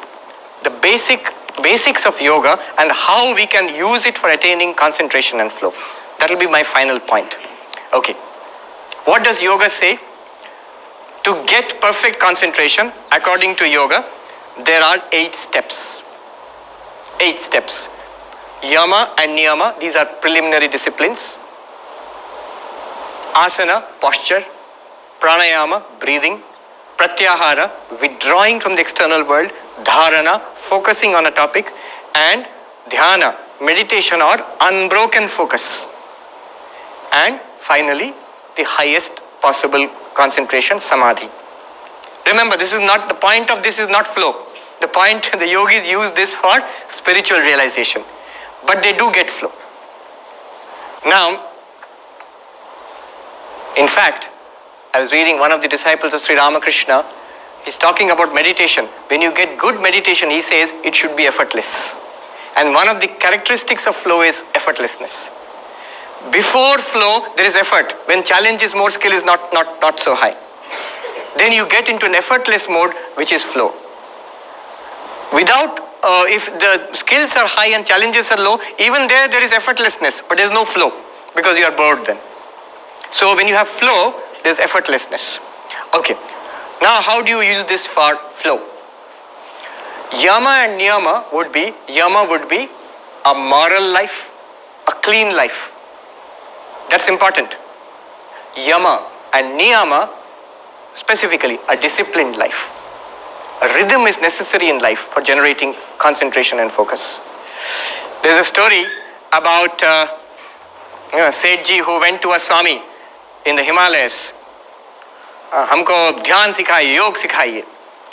the basics of yoga and how we can use it for attaining concentration and flow. That will be my final point. Okay. What does yoga say? To get perfect concentration, according to yoga, there are 8 steps. 8 steps. Yama and niyama, these are preliminary disciplines. Asana, posture. Pranayama, breathing. Pratyahara, withdrawing from the external world. Dharana, focusing on a topic. And dhyana, meditation or unbroken focus. And finally, the highest possible concentration, samadhi. Remember, this is not, the point of this is not flow. The point, the yogis use this for spiritual realization. But they do get flow. Now, in fact, I was reading one of the disciples of Sri Ramakrishna. He's talking about meditation. When you get good meditation, he says it should be effortless. And one of the characteristics of flow is effortlessness. Before flow, there is effort. When challenge is more, skill is not so high. Then you get into an effortless mode, which is flow. Without, if the skills are high and challenges are low, even there is effortlessness, but there's no flow because you are bored then. So when you have flow, there's effortlessness. Okay. Now how do you use this for flow? Yama and niyama would be a moral life, a clean life. That's important. Yama and niyama, specifically a disciplined life. A rhythm is necessary in life for generating concentration and focus. There's a story about Sethji who went to a Swami in the Himalayas. Humko dhyan sikhaiye, yog sikhaiye.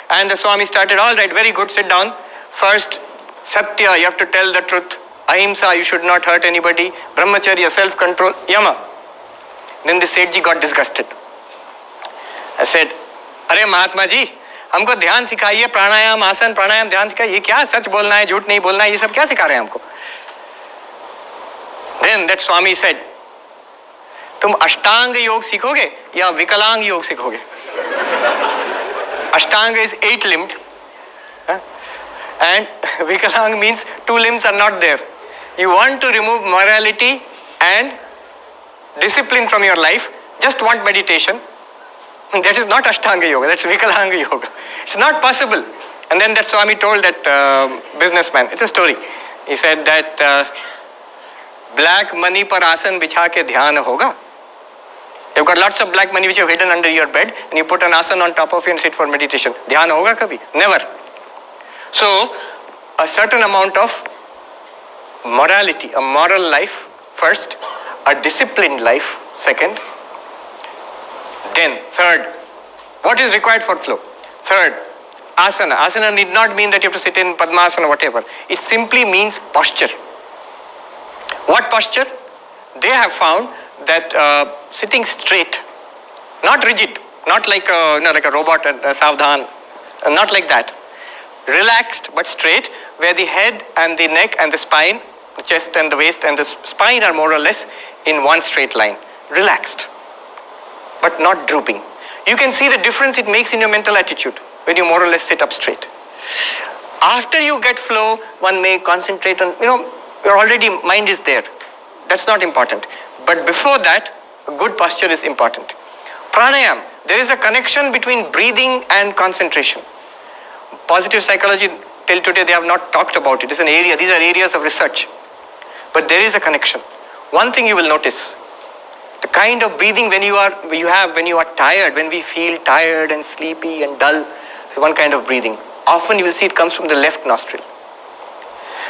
And the Swami started, all right, very good, sit down. First, Satya, you have to tell the truth. Ahimsa, you should not hurt anybody. Brahmacharya, self-control. Yama. Then the Sethji got disgusted. I said, Arey Mahatma ji, हमको ध्यान सिखाइए, प्राणायाम, आसन, प्राणायाम, ध्यान सिखाइए. ये क्या सच बोलना है, झूठ नहीं बोलना है, ये सब क्या सिखा रहे हैं हमको? Then that Swami said, तुम अष्टांग योग सीखोगे या विकलांग योग सीखोगे? Ashtanga is 8-limbed, and Vikalang means 2 limbs are not there. You want to remove morality and discipline from your life, just want meditation. That is not Ashtanga Yoga, that's Vikalanga Yoga. It's not possible. And then that Swami told that businessman, it's a story. He said that black money par asan bichha ke dhyan hoga. You've got lots of black money which you have hidden under your bed, and you put an asana on top of it and sit for meditation. Dhyan hoga kabhi? Never. So, a certain amount of morality, a moral life first, a disciplined life second, then third, what is required for flow? Third, asana. Asana need not mean that you have to sit in Padmasana or whatever. It simply means posture. What posture? They have found that sitting straight, not rigid, not like like a robot and savdhan, not like that. Relaxed but straight, where the head and the neck and the spine, the chest and the waist and the spine are more or less in one straight line. Relaxed, but not drooping. You can see the difference it makes in your mental attitude when you more or less sit up straight. After you get flow, one may concentrate on, your already mind is there. That's not important. But before that, a good posture is important. Pranayam, there is a connection between breathing and concentration. Positive psychology, till today they have not talked about it. It's an area, these are areas of research. But there is a connection. One thing you will notice, the kind of breathing when you are tired, when we feel tired and sleepy and dull, is one kind of breathing. Often you will see it comes from the left nostril.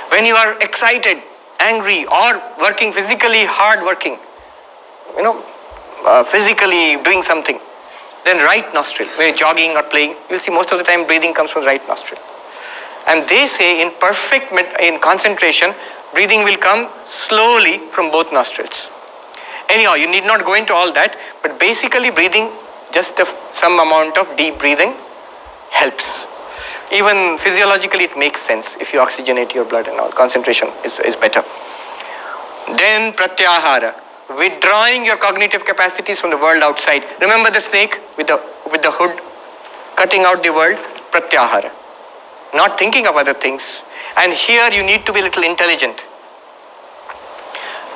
When you are excited, angry, or working physically hard working, physically doing something, then right nostril. When you're jogging or playing, you'll see most of the time breathing comes from right nostril. And they say in concentration, breathing will come slowly from both nostrils. Anyhow, you need not go into all that, but basically breathing, just some amount of deep breathing helps. Even physiologically it makes sense. If you oxygenate your blood and all, concentration is better. Then pratyahara, withdrawing your cognitive capacities from the world outside. Remember the snake with the hood, cutting out the world, pratyahara. Not thinking of other things. And here you need to be a little intelligent.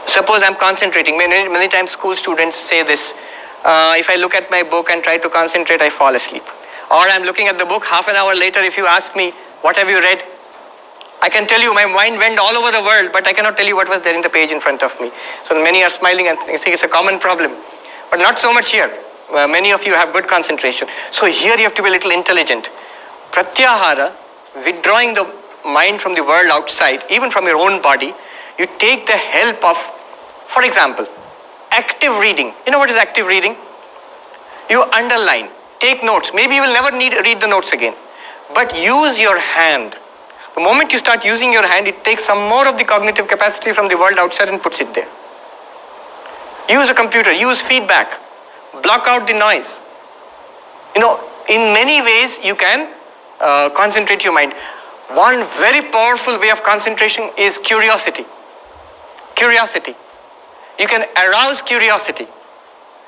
Suppose I'm concentrating. Many times school students say this. If I look at my book and try to concentrate, I fall asleep. Or I'm looking at the book, half an hour later, if you ask me, what have you read? I can tell you my mind went all over the world, but I cannot tell you what was there in the page in front of me. So many are smiling and think it's a common problem. But not so much here. Many of you have good concentration. So here you have to be a little intelligent. Pratyahara, withdrawing the mind from the world outside, even from your own body, you take the help of, for example, active reading. You know what is active reading? You underline, take notes. Maybe you will never need to read the notes again. But use your hand. The moment you start using your hand, it takes some more of the cognitive capacity from the world outside and puts it there. Use a computer, use feedback, block out the noise. In many ways you can concentrate your mind. One very powerful way of concentration is curiosity. Curiosity. You can arouse curiosity.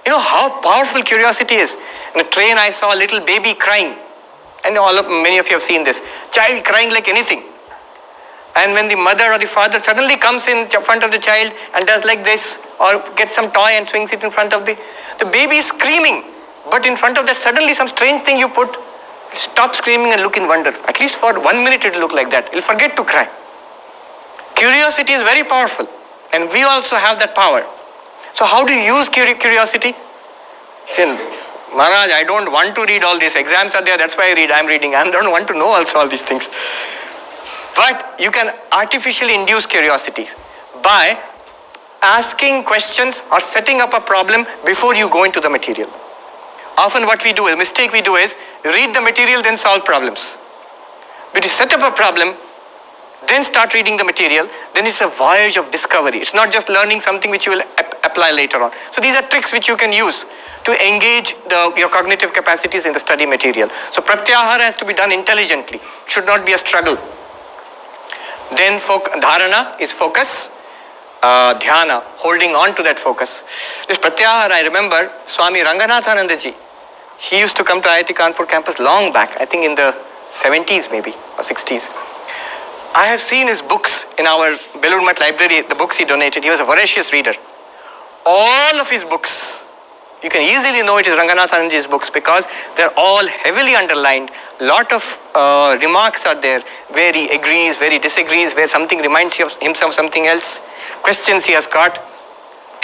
You know how powerful curiosity is. In a train I saw a little baby crying. And many of you have seen this. Child crying like anything. And when the mother or the father suddenly comes in front of the child and does like this, or gets some toy and swings it in front of the baby is screaming. But in front of that suddenly some strange thing you put, stop screaming and look in wonder. At least for 1 minute it will look like that. It will forget to cry. Curiosity is very powerful. And we also have that power. So how do you use curiosity? Maharaj, I don't want to read all these. Exams are there, that's why I'm reading. I don't want to know also all these things. But you can artificially induce curiosity by asking questions or setting up a problem before you go into the material. Often what we do, a mistake we do is, read the material, then solve problems. But you set up a problem, then start reading the material, then it's a voyage of discovery. It's not just learning something which you will apply later on. So these are tricks which you can use to engage your cognitive capacities in the study material. So pratyahara has to be done intelligently. It should not be a struggle. Then dharana is focus. Dhyana, holding on to that focus. This pratyahara, I remember Swami Ranganathananda ji. He used to come to IIT Kanpur campus long back, I think in the 70s maybe, or 60s. I have seen his books in our Belur Math library, the books he donated. He was a voracious reader. All of his books, you can easily know it is Ranganathananji's books because they're all heavily underlined. Lot of remarks are there where he agrees, where he disagrees, where something reminds him of something else. Questions he has got.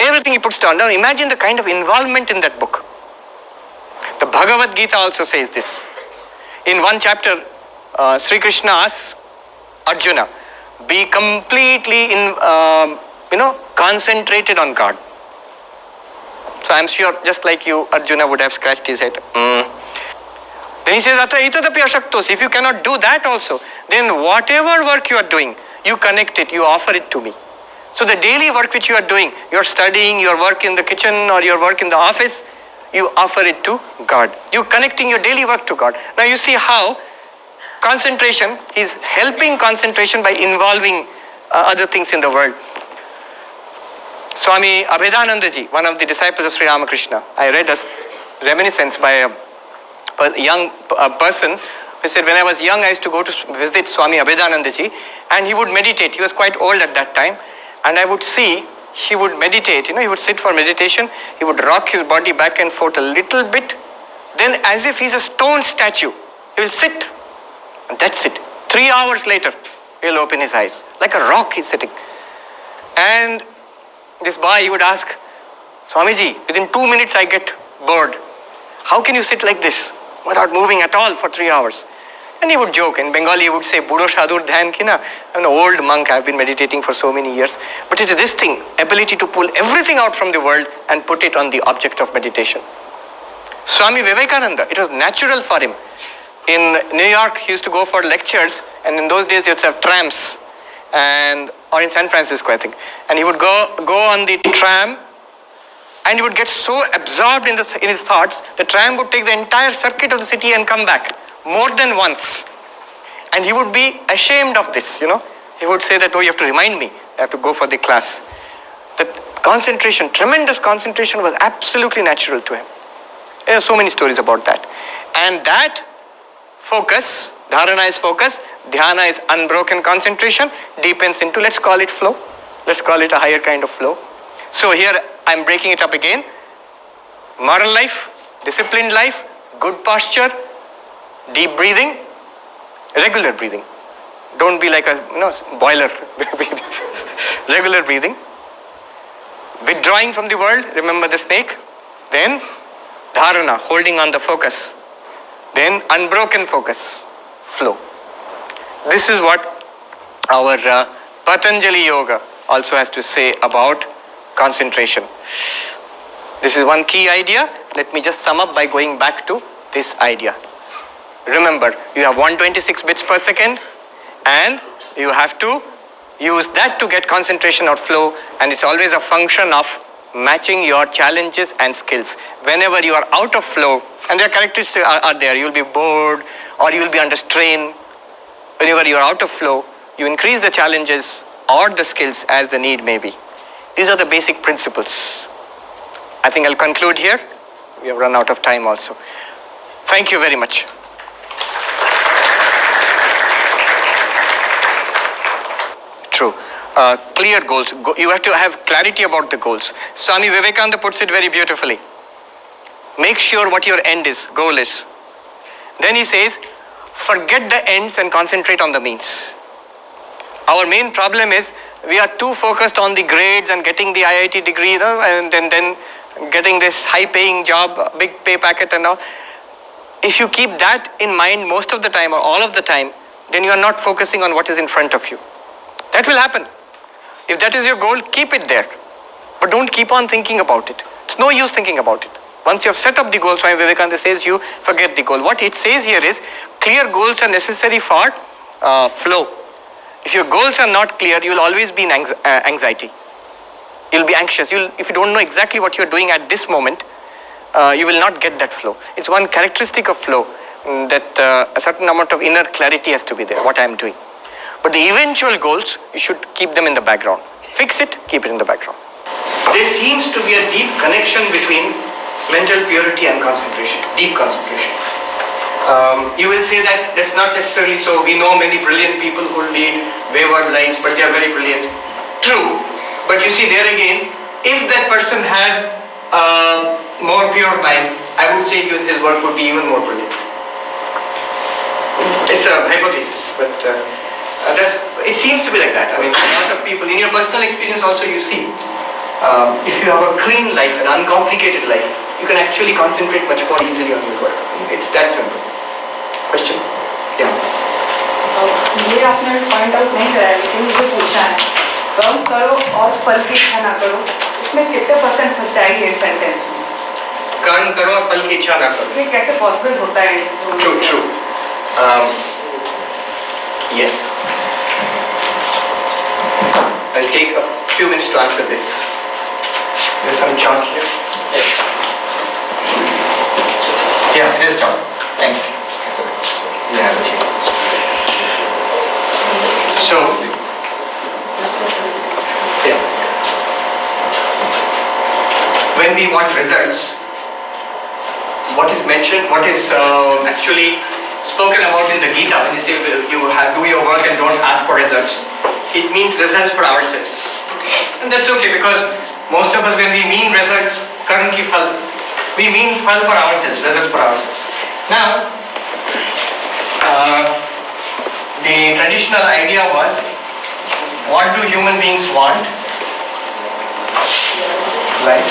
Everything he puts down. Now imagine the kind of involvement in that book. The Bhagavad Gita also says this. In one chapter, Sri Krishna asks Arjuna, be completely concentrated on God. So I'm sure, just like you, Arjuna would have scratched his head. Then he says, if you cannot do that also, then whatever work you are doing, you connect it, you offer it to me. So the daily work which you are doing, your studying, your work in the kitchen or your work in the office, you offer it to God. You connecting your daily work to God. Now you see how concentration is helping concentration by involving other things in the world. Swami Abhedanandaji, one of the disciples of Sri Ramakrishna, I read a reminiscence by a young person He said, when I was young, I used to go to visit Swami Abhedanandaji, and he would meditate. He was quite old at that time, and I would see he would meditate. He would sit for meditation. He would rock his body back and forth a little bit. Then, as if he's a stone statue, he will sit, and that's it. 3 hours later, he'll open his eyes. Like a rock, he's sitting. And this boy, he would ask, Swamiji, within 2 minutes I get bored. How can you sit like this without moving at all for 3 hours? And he would joke. In Bengali, he would say, Budo Shadur Dhyan Kina. I'm an old monk. I've been meditating for so many years. But it is this thing, ability to pull everything out from the world and put it on the object of meditation. Swami Vivekananda, it was natural for him. In New York, he used to go for lectures, and in those days, he used to have trams, or in San Francisco, I think. And he would go on the tram, and he would get so absorbed in his thoughts, the tram would take the entire circuit of the city and come back more than once. And he would be ashamed of this, He would say that, oh, you have to remind me, I have to go for the class. That concentration, tremendous concentration was absolutely natural to him. There are so many stories about that. And that focus, dharana is focus, dhyana is unbroken concentration, deepens into, let's call it flow. Let's call it a higher kind of flow. So here I'm breaking it up again. Moral life, disciplined life, good posture, deep breathing, regular breathing. Don't be like a boiler. Regular breathing. Withdrawing from the world, remember the snake. Then dharana, holding on the focus. Then unbroken focus, flow. This is what our Patanjali Yoga also has to say about concentration. This is one key idea. Let me just sum up by going back to this idea. Remember, you have 126 bits per second, and you have to use that to get concentration or flow, and it's always a function of matching your challenges and skills. Whenever you are out of flow, and their characteristics are there, you'll be bored or you'll be under strain. Whenever you are out of flow, you increase the challenges or the skills as the need may be. These are the basic principles. I think I'll conclude here. We have run out of time also. Thank you very much. True. Clear goals. You have to have clarity about the goals. Swami Vivekananda puts it very beautifully. Make sure what your end is, goal is. Then he says, forget the ends and concentrate on the means. Our main problem is we are too focused on the grades and getting the IIT degree, and then getting this high-paying job, big pay packet and all. If you keep that in mind most of the time or all of the time, then you are not focusing on what is in front of you. That will happen. If that is your goal, keep it there. But don't keep on thinking about it. It's no use thinking about it. Once you have set up the goal, Swami Vivekananda says you forget the goal. What it says here is, clear goals are necessary for flow. If your goals are not clear, you will always be in anxiety. You'll be anxious. If you don't know exactly what you're doing at this moment, you will not get that flow. It's one characteristic of flow, that a certain amount of inner clarity has to be there, what I'm doing. But the eventual goals, you should keep them in the background. Fix it, keep it in the background. There seems to be a deep connection between mental purity and concentration, deep concentration. You will say that that's not necessarily so. We know many brilliant people who lead wayward lives, but they are very brilliant. True. But you see there again, if that person had more pure mind, I would say his work would be even more brilliant. It's a hypothesis, but it seems to be like that. I mean, a lot of people, in your personal experience also you see, if you have a clean life, an uncomplicated life, you can actually concentrate much more easily on your work. It's that simple. Question? Yeah. ये आपने point out नहीं कराया, लेकिन मुझे पूछना है, कर्म करो और फल की इच्छा ना करो, इसमें कितने % सच्चाई है इस सेंटेंस में? कर्म करो और फल की इच्छा ना करो, ये कैसे पॉसिबल होता है? True. Yes. I'll take a few minutes to answer this. There's some chalk here. Yeah, it is chalk. Thank you. You have it here. So, yeah. When we want results, what is mentioned, what is actually spoken about in the Gita when you say you have, do your work and don't ask for results. It means results for ourselves. And that's okay, because most of us, when we mean results, karma ki phal, we mean phal for ourselves, results for ourselves. Now, the traditional idea was, what do human beings want? Life.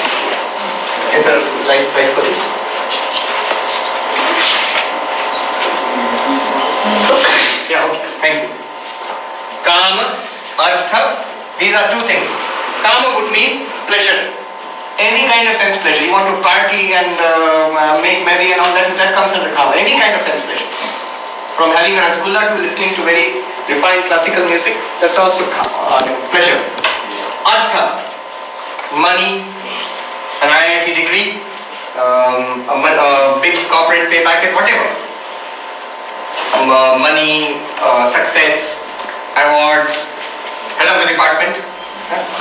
Is there life for this? Yeah, okay, thank you. Kama, Artha, these are two things. Kama would mean pleasure. Any kind of sense pleasure. You want to party and make merry and all that, that comes under Kama. Any kind of sense pleasure. From having a rasgulla to listening to very refined classical music, that's also pleasure. Artha, money, an IIT degree, a big corporate pay packet, whatever. Money, success, awards, head of the department,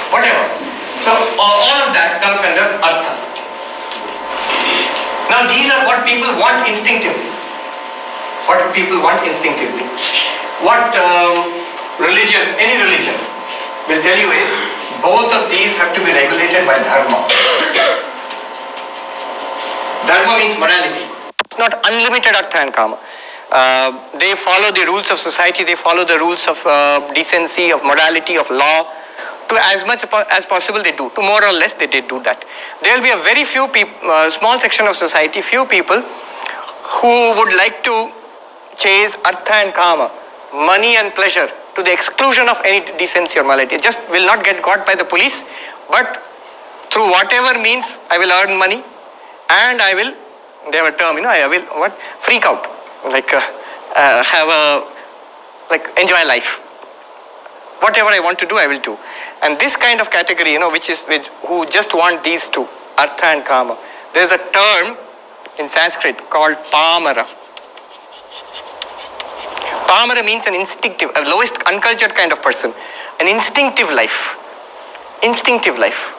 whatever. So all of that comes under Artha. Now these are what people want instinctively. What people want instinctively. What religion, any religion, will tell you is, both of these have to be regulated by Dharma. Dharma means morality. It's not unlimited Artha and Kama. They follow the rules of society, they follow the rules of decency, of morality, of law. To as much as possible they do. To more or less they did do that. There will be a very few people, small section of society, few people who would like to chase Artha and Kama, money and pleasure, to the exclusion of any decency or morality. It just will not get caught by the police, but through whatever means I will earn money and I will, they have a term, I will freak out. Enjoy life. Whatever I want to do, I will do. And this kind of category, who just want these two, Artha and Kama. There is a term in Sanskrit called Pamara. Pamara means an instinctive, a lowest uncultured kind of person. An instinctive life. Instinctive life.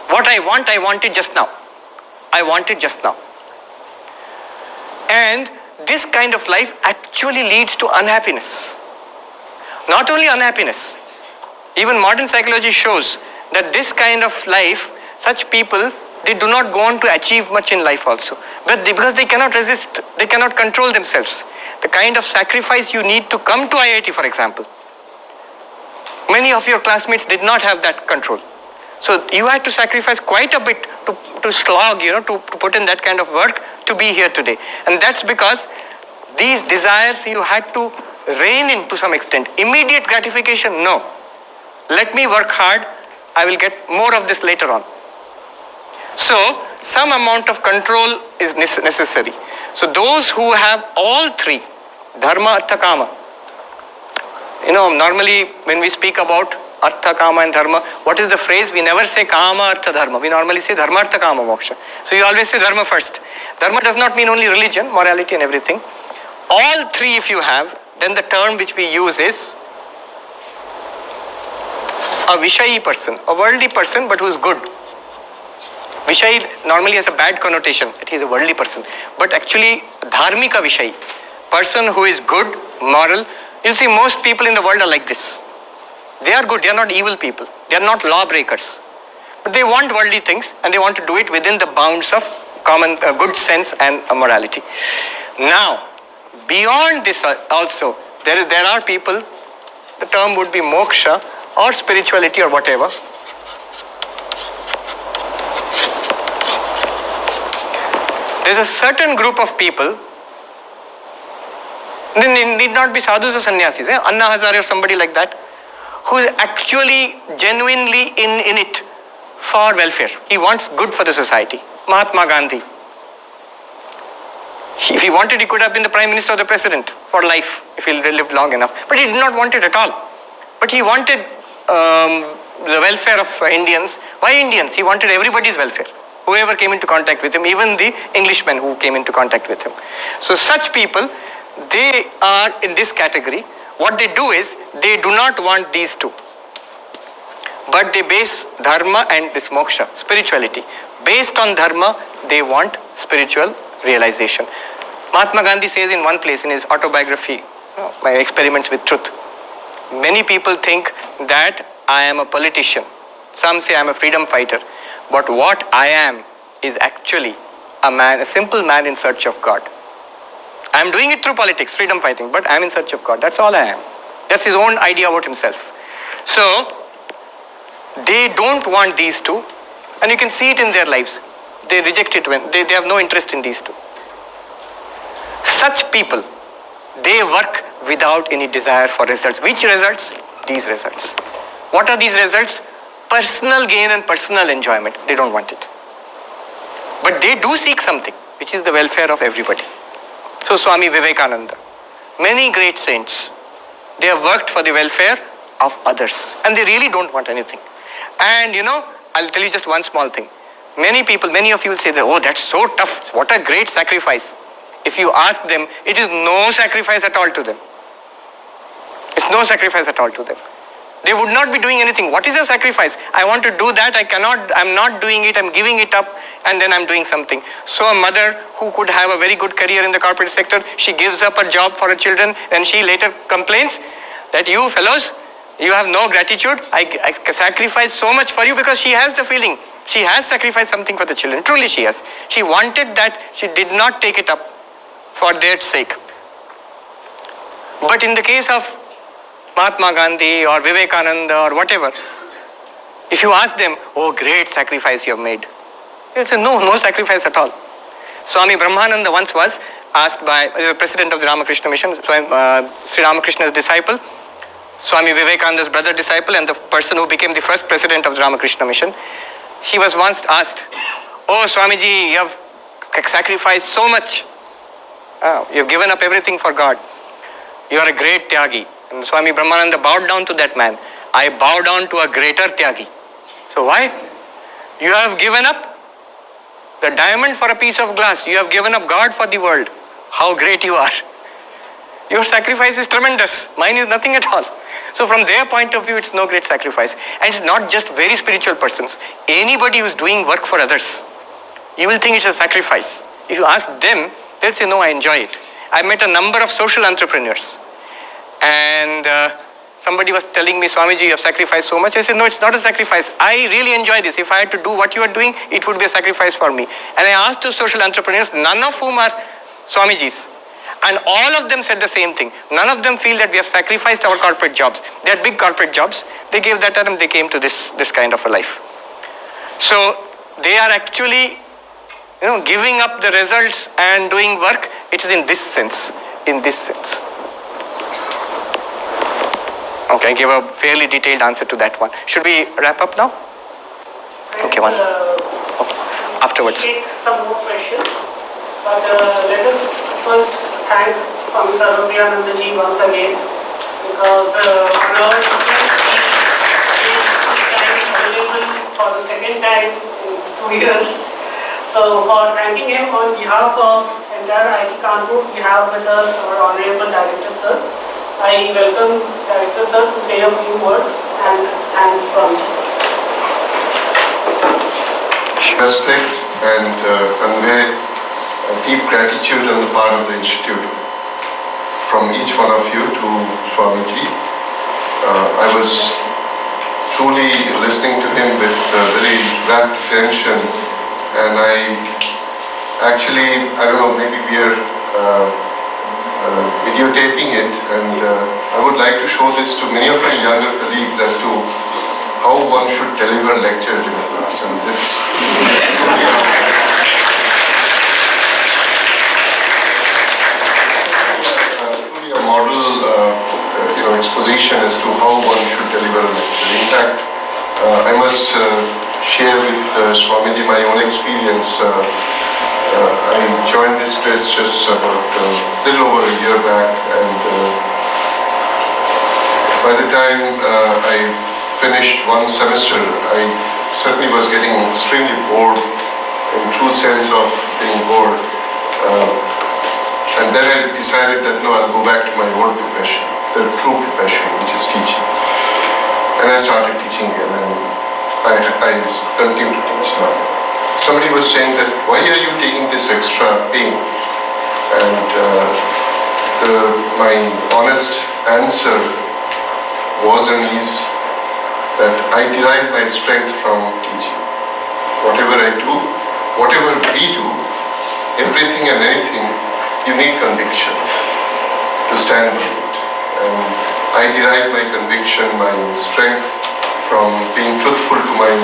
What I want it just now. I want it just now. And this kind of life actually leads to unhappiness. Not only unhappiness, even modern psychology shows that this kind of life, such people, they do not go on to achieve much in life also. But because they cannot resist, they cannot control themselves. The kind of sacrifice you need to come to IIT, for example. Many of your classmates did not have that control. So you had to sacrifice quite a bit to slog, to put in that kind of work to be here today. And that's because these desires you had to rein in to some extent. Immediate gratification, no. Let me work hard, I will get more of this later on. So some amount of control is necessary. So those who have all three, Dharma, Artha, Kama. Normally when we speak about Artha, Kama and Dharma, what is the phrase? We never say Kama, Artha, Dharma. We normally say Dharma, Artha, Kama, Moksha. So you always say Dharma first. Dharma does not mean only religion, morality and everything. All three if you have, then the term which we use is a Vishayi person, a worldly person but who is good. Vishayi normally has a bad connotation, that he is a worldly person. But actually, Dharmika Vishayi, person who is good, moral. You'll see most people in the world are like this. They are good, they are not evil people. They are not lawbreakers. But they want worldly things and they want to do it within the bounds of common good sense and morality. Now, beyond this also, there are people, the term would be moksha or spirituality or whatever. There is a certain group of people, they need not be sadhus or sannyasis, Anna Hazare or somebody like that, who is actually genuinely in it for welfare. He wants good for the society. Mahatma Gandhi. If he wanted, he could have been the Prime Minister or the President for life, if he lived long enough. But he did not want it at all. But he wanted the welfare of Indians. Why Indians? He wanted everybody's welfare. Whoever came into contact with him, even the Englishmen who came into contact with him. So such people, they are in this category. What they do is, they do not want these two. But they base dharma and this moksha, spirituality. Based on dharma, they want spiritual realization. Mahatma Gandhi says in one place in his autobiography, My Experiments with Truth, many people think that I am a politician. Some say I am a freedom fighter. But what I am is actually a man, a simple man in search of God. I am doing it through politics, freedom fighting, but I am in search of God. That's all I am. That's his own idea about himself. So, they don't want these two, and you can see it in their lives. They reject it when they have no interest in these two. Such people, they work without any desire for results. Which results? These results. What are these results? Personal gain and personal enjoyment. They don't want it. But they do seek something, which is the welfare of everybody. So Swami Vivekananda, many great saints, they have worked for the welfare of others. And they really don't want anything. And I'll tell you just one small thing. Many people, many of you will say that, oh, that's so tough. What a great sacrifice. If you ask them, it is no sacrifice at all to them. It's no sacrifice at all to them. They would not be doing anything. What is a sacrifice? I want to do that, I'm not doing it, I'm giving it up, and then I'm doing something. So a mother who could have a very good career in the corporate sector, she gives up her job for her children, and she later complains that you fellows, you have no gratitude. I sacrificed so much for you, because she has the feeling. She has sacrificed something for the children. Truly she has. She wanted that. She did not take it up for their sake. But in the case of Mahatma Gandhi or Vivekananda or whatever, if you ask them, oh, great sacrifice you have made, they'll say, no sacrifice at all. Swami Brahmananda once was asked by the president of the Ramakrishna Mission, Sri Ramakrishna's disciple, Swami Vivekananda's brother disciple, and the person who became the first president of the Ramakrishna Mission. He was once asked, oh, Swamiji, you have sacrificed so much. You have given up everything for God. You are a great Tyagi. And Swami Brahmananda bowed down to that man. I bow down to a greater Tyagi. So why? You have given up the diamond for a piece of glass. You have given up God for the world. How great you are. Your sacrifice is tremendous. Mine is nothing at all. So from their point of view, it's no great sacrifice. And it's not just very spiritual persons. Anybody who's doing work for others, you will think it's a sacrifice. If you ask them, they'll say, no, I enjoy it. I met a number of social entrepreneurs. And somebody was telling me, Swamiji, you have sacrificed so much. I said, no, it's not a sacrifice. I really enjoy this. If I had to do what you are doing, it would be a sacrifice for me. And I asked those social entrepreneurs, none of whom are Swamijis. And all of them said the same thing. None of them feel that we have sacrificed our corporate jobs. They had big corporate jobs. They gave that and they came to this kind of a life. So they are actually, giving up the results and doing work. It is in this sense. In this sense. Okay, I gave a fairly detailed answer to that one. Should we wrap up now? Okay, one. Afterwards. Take some more questions, but let us first thank Swami Sarvapriyananda ji once again, because now he is available for the second time in 2 years. So for thanking him on behalf of entire IT Kanpur, we have with us our Honorable Director Sir. I welcome Director Sir to say a few words and thanks from you. Respect and convey deep gratitude on the part of the Institute from each one of you to Swamiji. I was truly listening to him with very rapt attention, and I don't know, maybe we are videotaping it, and I would like to show this to many of my younger colleagues as to how one should deliver lectures in a class. And this is truly a model exposition as to how one should deliver a lecture. In fact, I must share with Swamiji my own experience. I joined this press just about a little over a year back, and by the time I finished one semester, I certainly was getting extremely bored, in true sense of being bored. And then I decided that no, I'll go back to my old profession, the true profession, which is teaching. And I started teaching again, and I continue to teach now. Somebody was saying that, why are you taking this extra pain? And my honest answer was and is that I derive my strength from teaching. Whatever I do, whatever we do, everything and anything, you need conviction to stand with it. And I derive my conviction, my strength from being truthful to my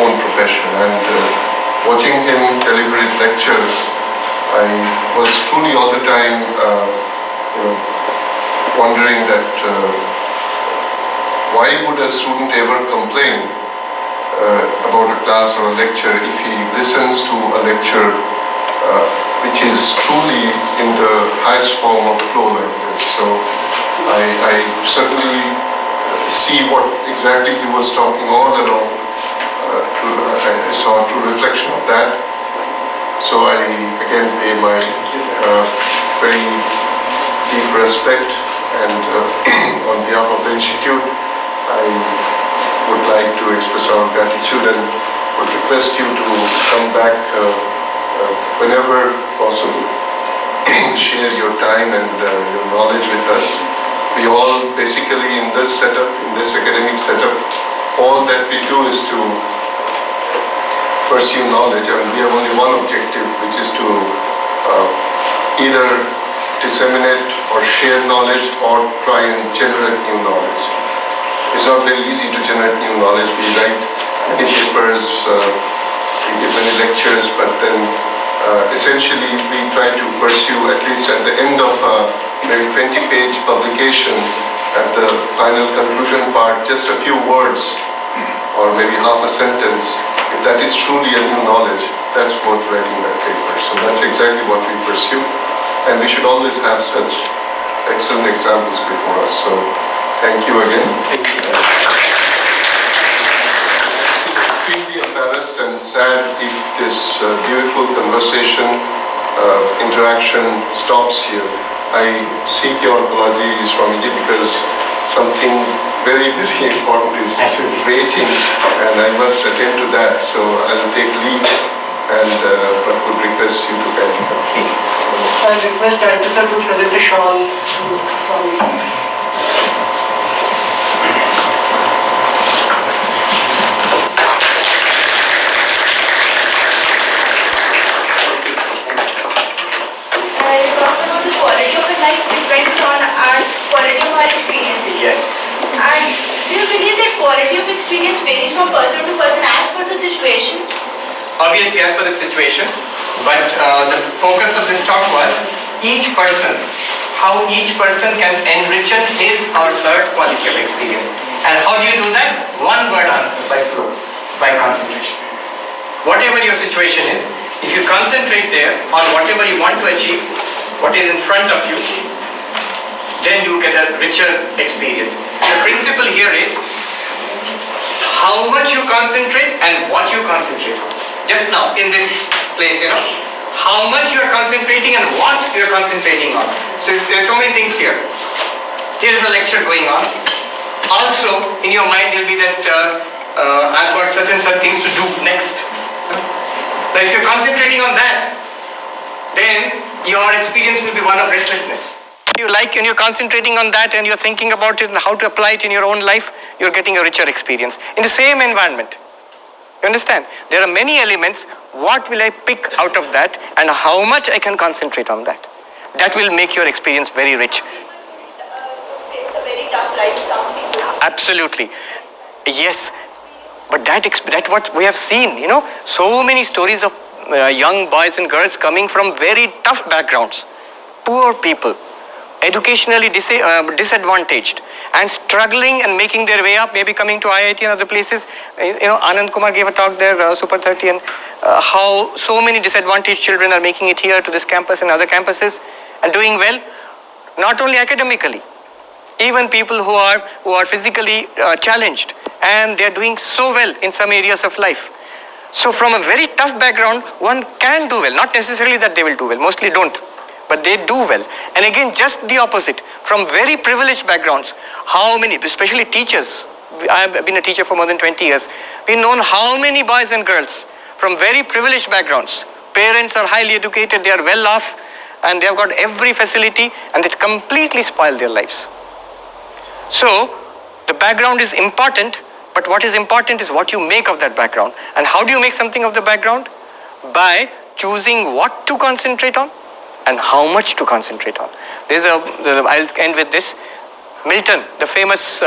own profession. And watching him deliver his lecture, I was truly all the time wondering that why would a student ever complain about a class or a lecture if he listens to a lecture which is truly in the highest form of flow like this. So I certainly see what exactly he was talking all along. I saw a true reflection of that. So I again pay my very deep respect, and on behalf of the Institute, I would like to express our gratitude and would request you to come back whenever possible, share your time and your knowledge with us. We all basically in this setup, in this academic setup, all that we do is to pursue knowledge. I mean, we have only one objective, which is to either disseminate or share knowledge or try and generate new knowledge. It's not very easy to generate new knowledge. We write many papers, we give many lectures, but then essentially we try to pursue, at least at the end of a maybe 20-page publication, at the final conclusion part, just a few words or maybe half a sentence. If that is truly a new knowledge, that's worth writing that paper. So that's exactly what we pursue, and we should always have such excellent examples before us. So thank you again. Thank you. Extremely embarrassed and sad if this beautiful conversation, interaction stops here. I seek your apology, Swamiji, because something very, very important is waiting, and I must attend to that. So I'll take leave and but would request you to kindly come. I request Director Sir to present a shawl to Swami. Depends on our quality of our experiences. Yes. And do you believe that quality of experience varies from person to person as per the situation? Obviously, as per the situation, but the focus of this talk was each person, how each person can enrich his or her quality of experience. And how do you do that? One word answer, by flow, by concentration. Whatever your situation is, if you concentrate there on whatever you want to achieve, what is in front of you, then you get a richer experience. The principle here is how much you concentrate and what you concentrate on. Just now in this place, how much you are concentrating and what you are concentrating on. So there are so many things here. Here is a lecture going on. Also in your mind will be that I've got such and such things to do next. But if you're concentrating on that, then your experience will be one of restlessness. You like and you're concentrating on that and you're thinking about it and how to apply it in your own life, you're getting a richer experience in the same environment. You understand? There are many elements. What will I pick out of that and how much I can concentrate on that? That will make your experience very rich. It's a very tough life, some people. Absolutely. Yes. But that what we have seen, so many stories of young boys and girls coming from very tough backgrounds, poor people, educationally disadvantaged and struggling and making their way up, maybe coming to IIT and other places. Anand Kumar gave a talk there, Super 30, and how so many disadvantaged children are making it here to this campus and other campuses and doing well, not only academically, even people who are physically challenged, and they're doing so well in some areas of life. So from a very tough background, one can do well. Not necessarily that they will do well, mostly don't, but they do well. And again, just the opposite, from very privileged backgrounds, how many, especially teachers, I have been a teacher for more than 20 years, we've known how many boys and girls from very privileged backgrounds, parents are highly educated, they are well off, and they have got every facility, and it completely spoil their lives. So the background is important, but what is important is what you make of that background. And how do you make something of the background? By choosing what to concentrate on and how much to concentrate on. I'll end with this. Milton, the famous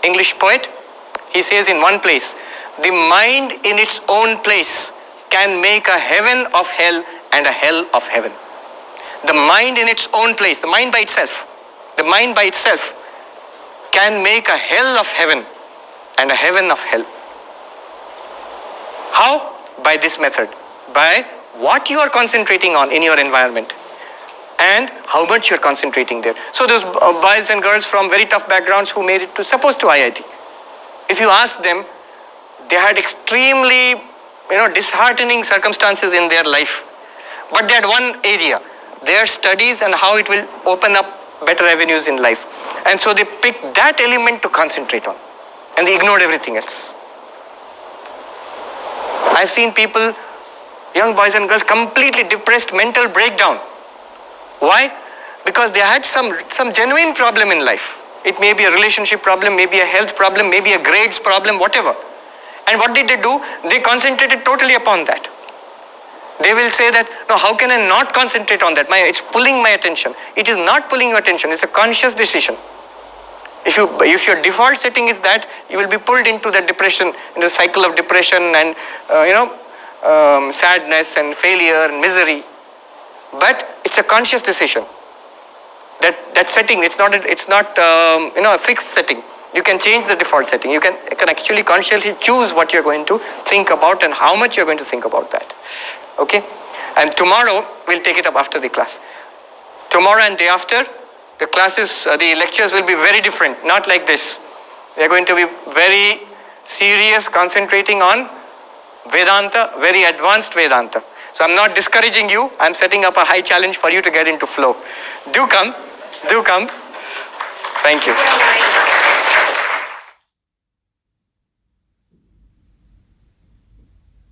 English poet, he says in one place, the mind in its own place can make a heaven of hell and a hell of heaven. The mind in its own place, the mind by itself can make a hell of heaven and a heaven of hell. How? By this method. By what you are concentrating on in your environment and how much you are concentrating there. So those boys and girls from very tough backgrounds who made it to IIT, if you ask them, they had extremely disheartening circumstances in their life. But they had one area, their studies and how it will open up better avenues in life. And so they picked that element to concentrate on. And they ignored everything else. I've seen people, young boys and girls, completely depressed, mental breakdown. Why? Because they had some genuine problem in life. It may be a relationship problem, maybe a health problem, maybe a grades problem, whatever. And what did they do? They concentrated totally upon that. They will say that, no, how can I not concentrate on that? It's pulling my attention. It is not pulling your attention. It's a conscious decision. If your default setting is that, you will be pulled into the depression, into the cycle of depression and sadness and failure and misery. But it's a conscious decision. That setting, it's not a fixed setting. You can change the default setting. You can actually consciously choose what you're going to think about and how much you're going to think about that. Okay? And tomorrow, we'll take it up after the class. Tomorrow and day after, the classes, the lectures will be very different, not like this. They're going to be very serious, concentrating on Vedanta, very advanced Vedanta. So I'm not discouraging you. I'm setting up a high challenge for you to get into flow. Do come. Thank you.